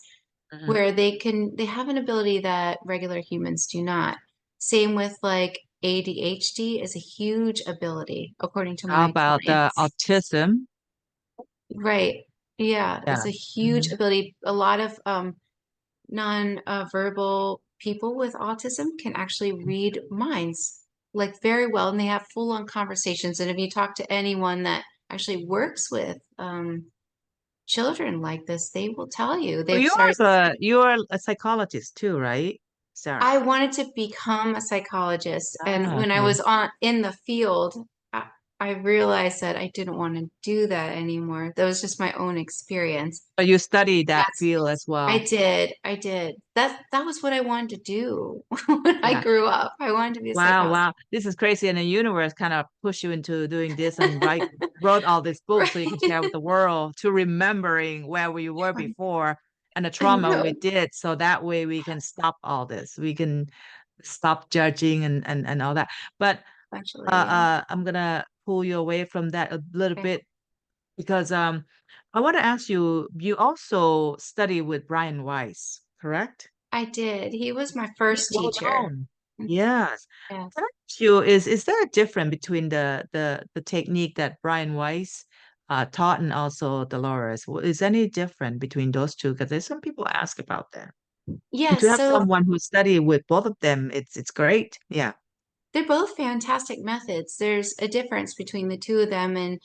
mhm. where they have an ability that regular humans do not. Same with like ADHD is a huge ability, according to How my about clients. autism? Right. Yeah, Yeah. it's a huge Mhm. ability. A lot of non-verbal people with autism can actually read minds like very well, and they have full-on conversations. And if you talk to anyone that actually works with children like this, they will tell you Well, they've started. you're a psychologist too, right, Sarah? I wanted to become a psychologist, and Ah, when I okay. was on in the field, I, I realized that I didn't want to do that anymore. That was just my own experience. So you study that That's field as I well. did. I did. That was what I wanted to do when I Yeah. grew up. I wanted to be a Wow, psychologist. wow. This is crazy. And the universe kind of push you into doing this and wrote all these books so you can share with Right. the world to remembering where we were before and the I trauma we know. did. So that way we can stop all this. We can stop judging and all that. But Actually, yeah. I'm gonna pull you away from that a little Okay. bit because I want to ask you, you also study with Brian Weiss, correct? I did. He was my He's first well teacher. known. Yes. Can Yes. I ask you, is there a difference between the technique that Brian Weiss taught and also Dolores? Is any different between those two? Because there's some people ask about that. And to Yes. have So someone who study with both of them, it's great. Yeah. they're both fantastic methods. There's a difference between the two of them, and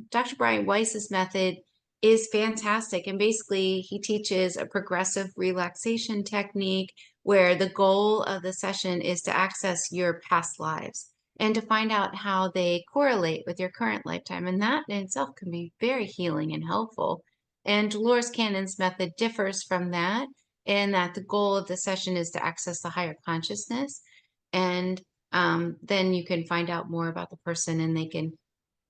Dr. Brian Weiss's method is fantastic. And basically, he teaches a progressive relaxation technique where the goal of the session is to access your past lives and to find out how they correlate with your current lifetime. And that in itself can be very healing and helpful. And Dolores Cannon's method differs from that in that the goal of the session is to access the higher consciousness, and then you can find out more about the person, and they can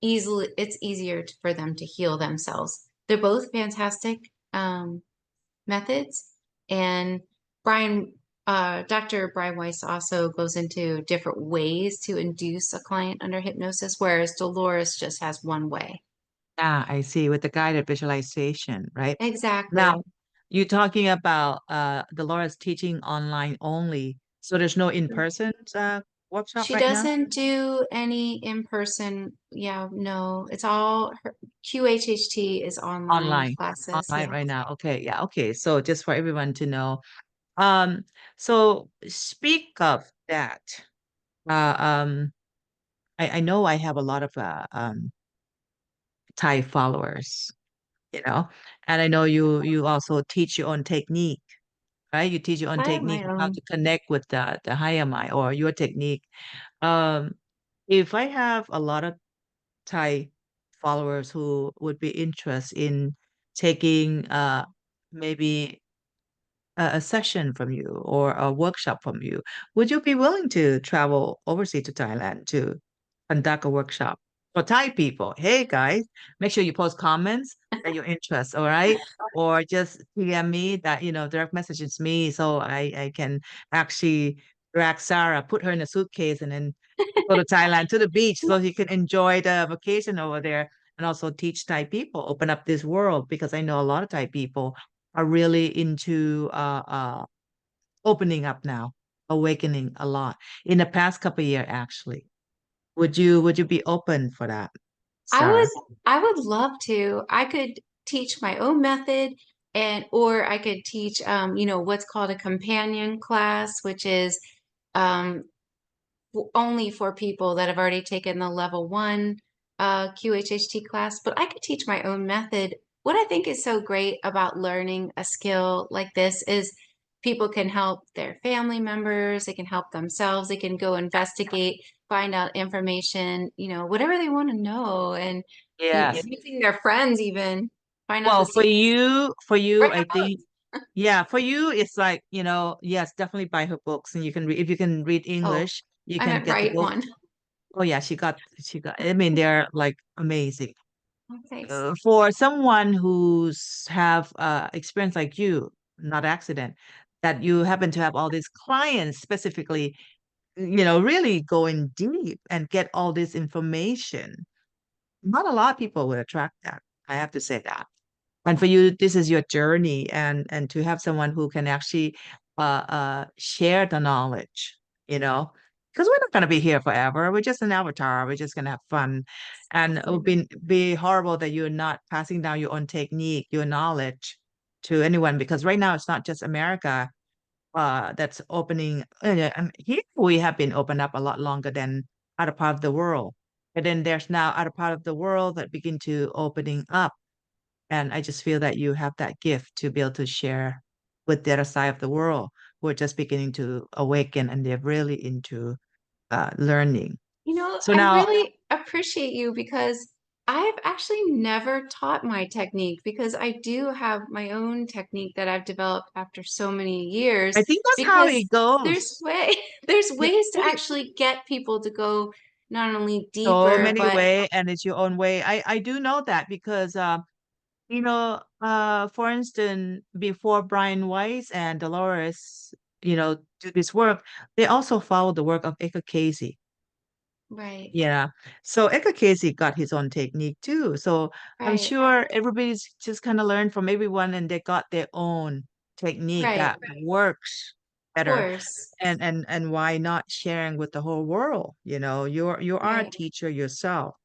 easily, it's easier for them to heal themselves. They're both fantastic methods. And Brian, Dr. Brian Weiss also goes into different ways to induce a client under hypnosis, whereas Dolores just has one way. Ah, I see. With the guided visualization, right? Exactly. Now, you're talking about Dolores teaching online only. So there's no in-person workshop She right now? doesn't do any in-person. Yeah, no, it's all her, QHHT is online Online. classes. Online Yeah. right now. Okay, yeah, okay. So just for everyone to know. Um, so speak of that. Uh um I know I have a lot of Thai followers, you know, and I know you also teach your own technique, right? You teach your own I have technique my on how own. to connect with the higher mind or your technique. Um, if I have a lot of Thai followers who would be interested in taking maybe a session from you or a workshop from you, would you be willing to travel overseas to Thailand to conduct a workshop for Thai people? Hey guys, make sure you post comments that you're interested, all right? Or just PM me that, direct messages me so I can actually drag Sarah, put her in a suitcase and then go to Thailand to the beach so you can enjoy the vacation over there and also teach Thai people, open up this world because I know a lot of Thai people are really into opening up now, awakening a lot in the past couple of years actually. Would you be open for that, I Sarah? would I would love to. I could teach my own method, and or I could teach what's called a companion class, which is um, only for people that have already taken the level 1 QHHT class, but I could teach my own method. What I think is so great about learning a skill like this is people can help their family members, they can help themselves, they can go investigate, find out information, whatever they want to know, and Yes. using their friends even find out the Well, secret. for you, Write I a think, yeah, for you, it's like, yes, definitely buy her books, and you can read, if you can read Oh, English, you I can meant get the write book. one. Oh yeah, I mean, they're like amazing. Oh, thanks. For someone who's have experience like you, not accident, that you happen to have all these clients specifically, really going deep and get all this information. Not a lot of people would attract that. I have to say that. And for you, this is your journey, and to have someone who can actually share the knowledge, you know, because we're not going to be here forever. We're just an avatar. We're just going to have fun, and it would Exactly. be horrible that you're not passing down your own technique, your knowledge to anyone. Because right now it's not just America that's opening. And here we have been opened up a lot longer than other part of the world. But then there's now other part of the world that begin to opening up, and I just feel that you have that gift to be able to share with the other side of the world who are just beginning to awaken and they're really into learning. So I now, really appreciate you because I've actually never taught my technique because I do have my own technique that I've developed after so many years I think that's how because it goes. there's way there's Yeah, ways to really, actually get people to go not only so deeper, many but way, and it's your own way. I do know that because for instance, before Brian Weiss and Dolores, do this work, they also follow the work of Eka Casey. right, Yeah. So Eka Casey got his own technique too. So I'm right, sure everybody's just kind of learned from everyone and they got their own technique right, that works of better. course, And why not sharing with the whole world? You are a right, teacher yourself.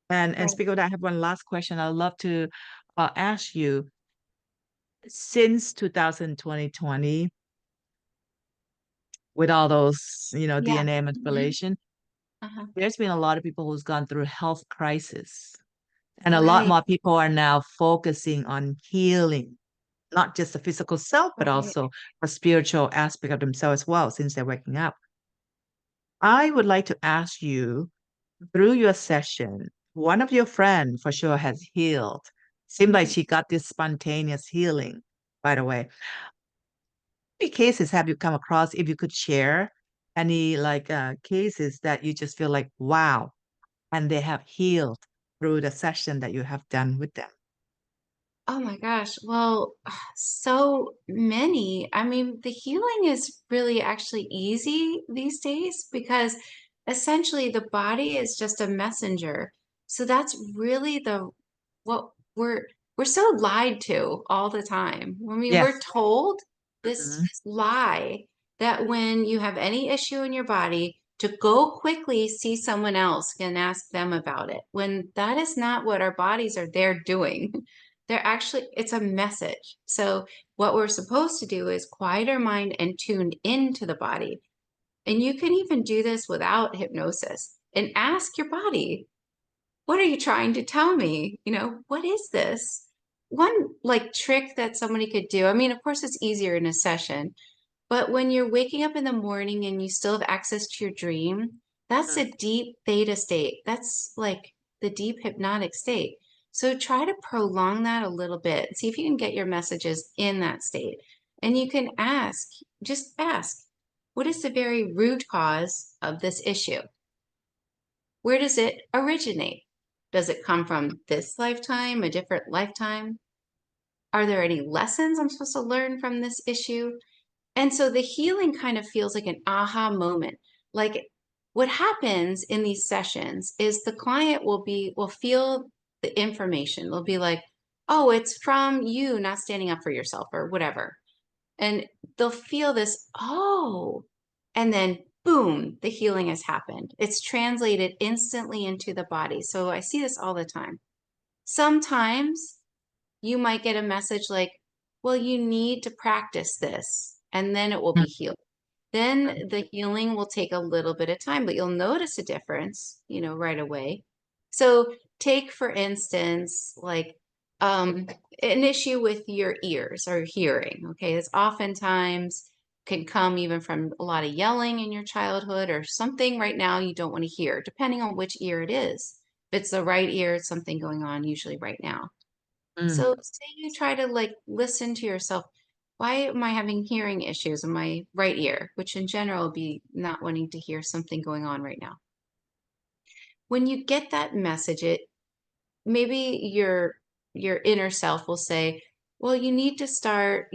And right. speaking of that, I have one last question. I'd love to ask you, since 2020, with all those, Yeah. DNA Mhm. manipulation, Uh-huh. there's been a lot of people who's gone through health crisis. And a lot Right, more people are now focusing on healing, not just the physical self, but right. also a spiritual aspect of themselves as well, since they're waking up. I would like to ask you, through your session, one of your friends for sure has healed. Seemed like Mhm. she got this spontaneous healing, by the way. How many cases have you come across, if you could share any like cases that you just feel like, wow, and they have healed through the session that you have done with them? Oh my gosh. Well, so many. I mean, the healing is really actually easy these days because essentially the body is just a messenger. So that's really the what we're so lied to all the time. I mean, we're Yes. told this Mhm. lie that when you have any issue in your body, to go quickly see someone else and ask them about it, when that is not what our bodies are there doing. They're actually, it's a message. So, what we're supposed to do is quiet our mind and tune into the body. And you can even do this without hypnosis and ask your body, what are you trying to tell me? What is this? One like trick that somebody could do. I mean, of course, it's easier in a session, but when you're waking up in the morning and you still have access to your dream, that's a deep theta state. That's like the deep hypnotic state. So try to prolong that a little bit. See if you can get your messages in that state. And you can just ask, what is the very root cause of this issue? Where does it originate? Does it come from this lifetime, a different lifetime? Are there any lessons I'm supposed to learn from this issue? And so the healing kind of feels like an aha moment. Like what happens in these sessions is the client will feel the information. They'll be like, "Oh, it's from you not standing up for yourself or whatever." And they'll feel this, "Oh." And then boom, the healing has happened. It's translated instantly into the body. So I see this all the time. Sometimes you might get a message like, well, you need to practice this and then it will be healed. then the healing will take a little bit of time, but you'll notice a difference, right away. So take, for instance, like an issue with your ears or hearing. Okay, it's oftentimes can come even from a lot of yelling in your childhood or something right now you don't want to hear, depending on which ear it is. If it's the right ear, it's something going on usually right now. Mm, So say you try to like listen to yourself. Why am I having hearing issues in my right ear, which in general would be not wanting to hear something going on right now? When you get that message, it maybe your inner self will say, well, you need to start,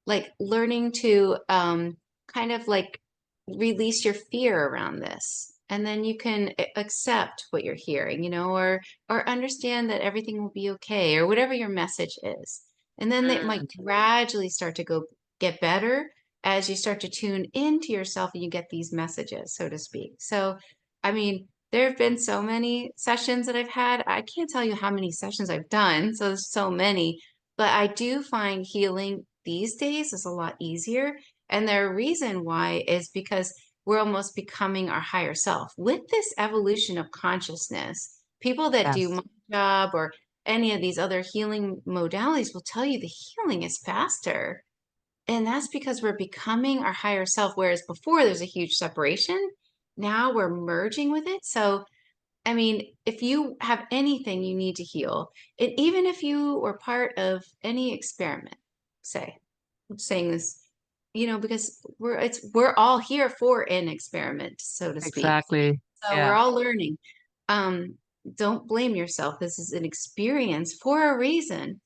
like learning to kind of like release your fear around this, and then you can accept what you're hearing, or understand that everything will be okay, or whatever your message is. And then it might mm. gradually start to get better as you start to tune into yourself and you get these messages, so to speak. So I mean, there have been so many sessions that I've had. I can't tell you how many sessions I've done. So there's so many, but I do find healing these days is a lot easier. And the reason why is because we're almost becoming our higher self. With this evolution of consciousness, people that do Yes, my job or any of these other healing modalities will tell you the healing is faster. And that's because we're becoming our higher self, whereas before there's a huge separation. Now we're merging with it. So, I mean, if you have anything you need to heal, and even if you were part of any experiment, say, I'm saying this, because we're all here for an experiment, so to speak. exactly. So we're Yeah. all learning. Um, don't blame yourself. This is an experience for a reason.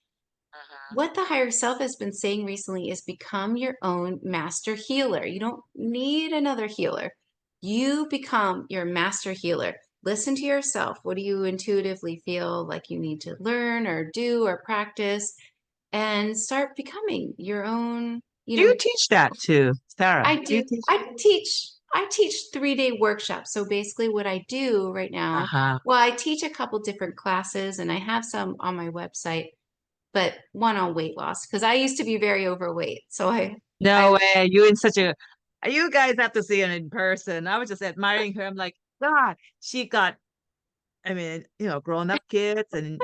Mhm. What the higher self has been saying recently is become your own master healer. You don't need another healer. You become your master healer. Listen to yourself. What do you intuitively feel like you need to learn or do or practice? And start becoming your own, Do you teach that too, Sarah? I Do you do. teach? I teach 3-day workshops. So basically what I do right now, Uh-huh. well, I teach a couple different classes and I have some on my website, but one on weight loss because I used to be very overweight. So No I way. You in such a, you guys have to see her in person. I was just admiring her. I'm like, God, she got, I mean, grown up kids and,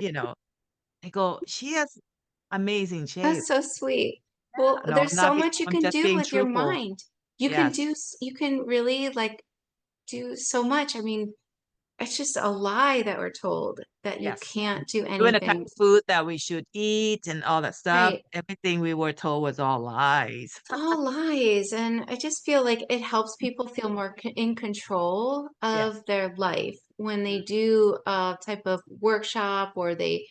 I go, she has amazing shape. That's so sweet. Well, No, there's so much you I'm can just do being with your truthful. mind. You can Yes. do, you can really like do so much. I mean, it's just a lie that we're told that you Yes. can't do Even the type anything. of food that we should eat and all that stuff, Right. everything we were told was all lies. It's all lies. And I just feel like it helps people feel more in control Yes. of their life when they do a type of workshop or they,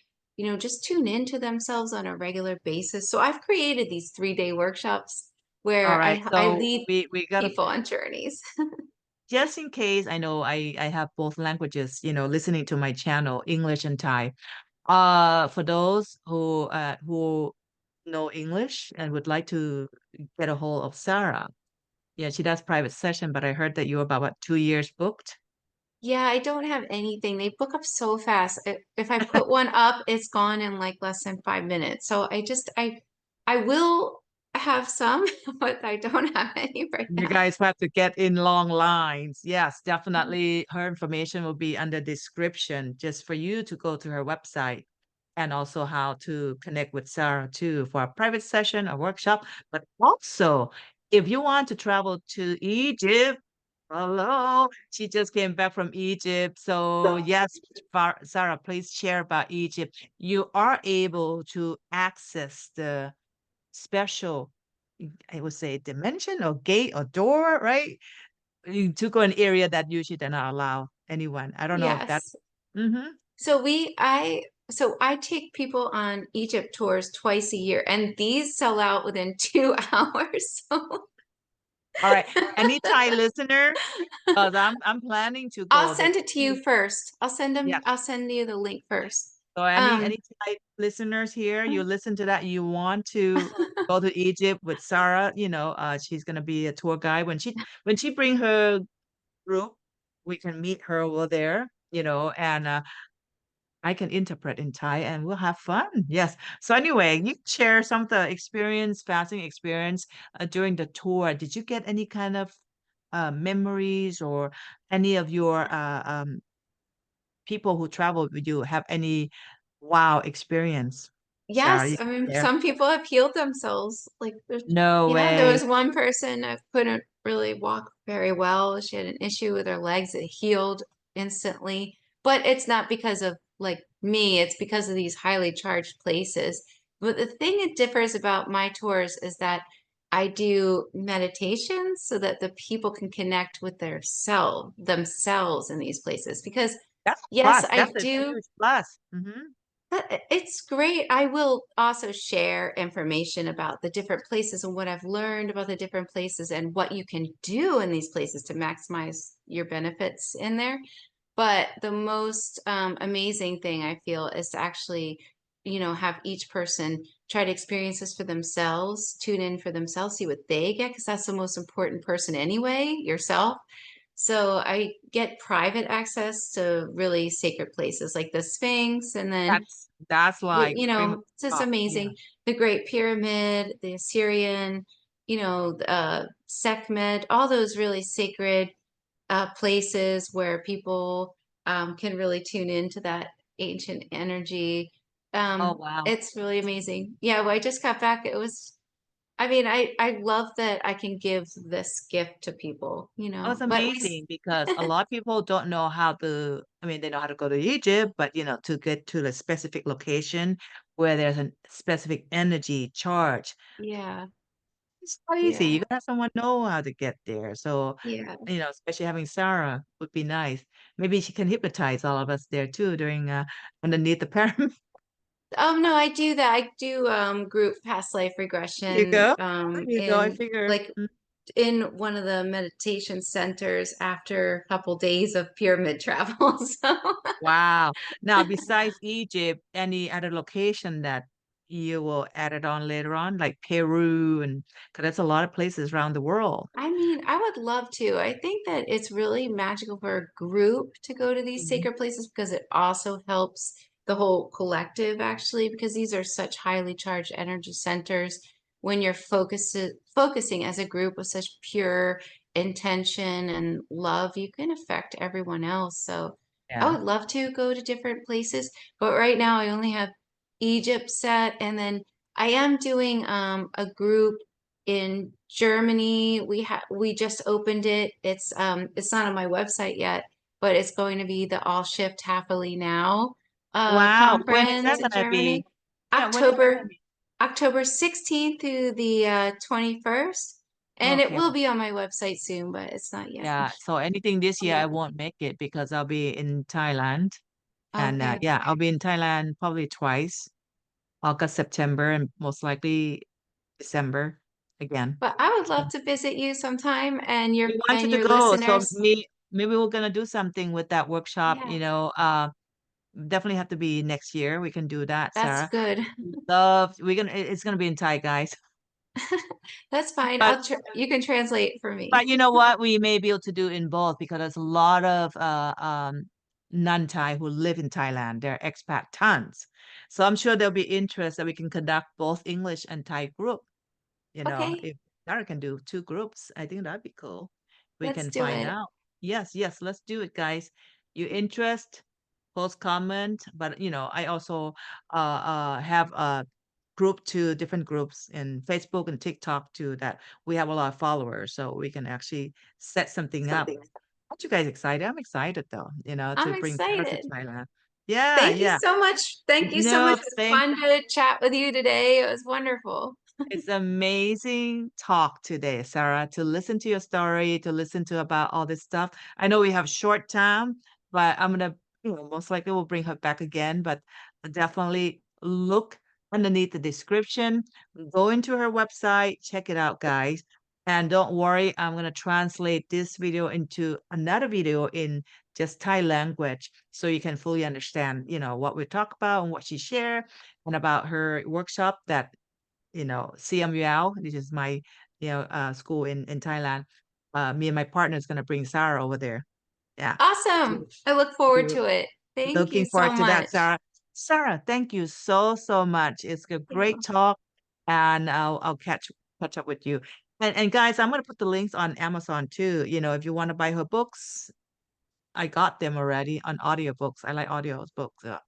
just tune into themselves on a regular basis. So I've created these 3-day workshops All where right. I So lead we gotta, people on journeys. just in case, I know I have both languages, listening to my channel, English and Thai. For those who know English and would like to get a hold of Sarah, yeah, she does private session, but I heard that you're about what, 2 years booked. Yeah, I don't have anything. They book up so fast. If I put one up, it's gone in like less than 5 minutes. So I will have some, but I don't have any right You now. guys have to get in long lines. Yes, definitely. Her information will be under description just for you to go to her website and also how to connect with Sarah too for a private session, a workshop. But also, if you want to travel to Egypt, hello, she just came back from Egypt. So yes, Sarah, please share about Egypt. You are able to access the special, I would say, dimension or gate or door, right? To go an area that usually do not allow anyone. I don't know if that. Yes. Hmm. So I take people on Egypt tours twice a year, and these sell out within 2 hours. So All right. Any Thai listener? Because I'm planning to I'll go. The send it to you first. Yes. I'll send you the link first. So Um, any Thai listeners here, you listen to that, you want to go to Egypt with Sarah, she's gonna be a tour guide. When she bring her group, we can meet her over there, and I can interpret in Thai and we'll have fun. Yes. So anyway, you share some of the experience, fasting experience during the tour. Did you get any kind of memories or any of your people who traveled with you have any wow experience? Sarah, Yes, you I mean, there? some people have healed themselves. Like, No yeah, there way. was one person that couldn't really walk very well. She had an issue with her legs. It healed instantly. But it's not because of like me, it's because of these highly charged places. But the thing that differs about my tours is that I do meditations so that the people can connect with their self, themselves in these places. Because That's a yes, plus. I That's a do. huge plus. Hmm. But it's great. I will also share information about the different places and what I've learned about the different places and what you can do in these places to maximize your benefits in there. But the most amazing thing I feel is to actually, have each person try to experience this for themselves, tune in for themselves, see what they get, because that's the most important person anyway, yourself. So I get private access to really sacred places like the Sphinx, and then That's like cream of it's just top. Yeah. amazing. The Great Pyramid, the Assyrian, Sekhmet, all those really sacred places where people can really tune into that ancient energy. Oh wow. It's really amazing. Yeah, well, I just got back. I mean, I love that I can give this gift to people, Oh, it's but we, amazing because a lot of people don't know how to, I mean, they know how to go to Egypt, but to get to the specific location where there's a specific energy charge, yeah, it's not easy. yeah, You gotta have someone know how to get there. So, yeah. especially having Sarah would be nice. Maybe she can hypnotize all of us there too during underneath the pyramid. No, I do that. I do group past life You regression go. You go. I figure. like in one of the meditation centers after a couple days of pyramid travel. So Wow. Now, besides Egypt, any other location that you will add it on later on, like Peru, and because there's a lot of places around the world. I mean, I would love to. I think that it's really magical for a group to go to these Mhm. sacred places because it also helps the whole collective, actually, because these are such highly charged energy centers. When you're focusing as a group with such pure intention and love, you can affect everyone else. So I Yeah. would love to go to different places, but right now I only have Egypt set, and then I am doing a group in Germany. We just opened it. It's not on my website yet, but it's going to be the All Shift Happily Now Wow. When is conference that in gonna be? Germany. Yeah, when is that gonna October be? October 16th through the 21st. And it Okay. will be on my website soon, but it's not yet. Yeah. So anything this year, I Yeah. won't make it because I'll be in Thailand. And Okay. yeah, I'll be in Thailand probably twice, August, September, and most likely December again. But I would love to visit you sometime and your We want you and to your go. So listeners. maybe we're gonna do something with that workshop, Yeah, definitely have to be next year. We can do that, that's Sarah. good. It's gonna be in Thai, guys. That's fine. But You can translate for me. but you know what? We may be able to do in both because there's a lot of non-Thai who live in Thailand. They're expat tons. So I'm sure there'll be interest that we can conduct both English and Thai group. Okay, If Sarah can do two groups, I think that'd be cool. We let's can do find it. out. Yes, yes, let's do it, guys. You interest, post comment, but I also have a group to different groups in Facebook and TikTok too that we have a lot of followers, so we can actually set something up. Something. Aren't you guys excited? I'm excited though, I'm to bring Sarah to excited. Thailand. Yeah, Thank you yeah. so much. Thank you so much. No, It was thank fun to chat with you today. It was wonderful. It's amazing talk today, Sarah, to listen to your story, to listen to about all this stuff. I know we have short time, but I'm gonna, most likely we'll bring her back again, but definitely look underneath the description, go into her website, check it out, guys. And don't worry, I'm gonna translate this video into another video in just Thai language so you can fully understand, what we talk about and what she shared and about her workshop that CMUL, which is my, school in Thailand. Me and my partner is gonna bring Sarah over there. Yeah. Awesome. To, I look forward to to it. Thank you Looking so forward to that, much. Sarah. Sarah, thank you so, so much. It's a Thank great you. talk, and I'll catch up with you. And guys, I'm gonna put the links on Amazon too. You know, if you want to buy her books, I got them already on audiobooks. I like audiobooks.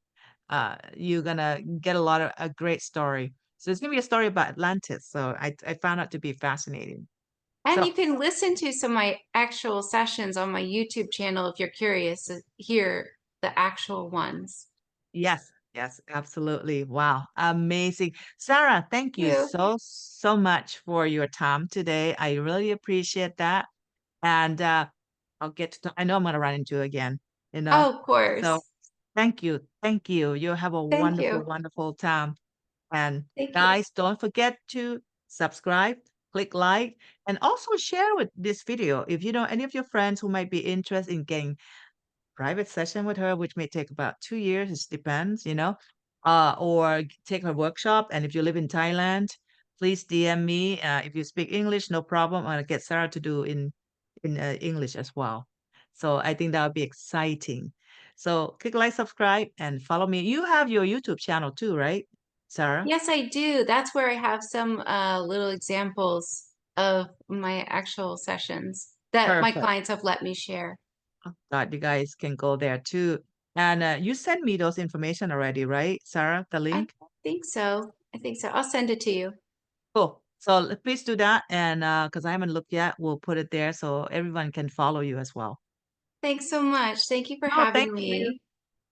You're gonna get a lot of a great story. So it's gonna be a story about Atlantis. So I found out to be fascinating. And So you can listen to some of my actual sessions on my YouTube channel if you're curious to hear the actual ones. yes, yes, absolutely. Wow, amazing. Sarah, thank you You. so, so much for your time today. I really appreciate that. And I'll get to, I know I'm gonna run into you again, you know. Oh, of So course. thank you. Thank you. You have a Thank wonderful, you. wonderful time. And Thank you. guys, don't forget to subscribe, click like, and also share with this video if you know any of your friends who might be interested in getting private session with her, which may take about 2 years. It depends, you know, or take her workshop. And if you live in Thailand, please DM me. If you speak English, no problem. I'm gonna get Sarah to do in English as well. So I think that would be exciting. So click like, subscribe, and follow me. You have your YouTube channel too, right, Sarah? Yes, I do. That's where I have some little examples of my actual sessions that my Perfect. clients have let me share. That you guys can go there too. And you sent me those information already, right, Sarah? The I link? think so. I think so. I'll send it to you. Cool. So please do that. And because I haven't looked yet, we'll put it there so everyone can follow you as well. Thanks so much. Thank you for No, thank having you. me.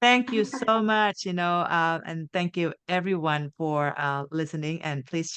Thank you so much, and thank you everyone for listening. And please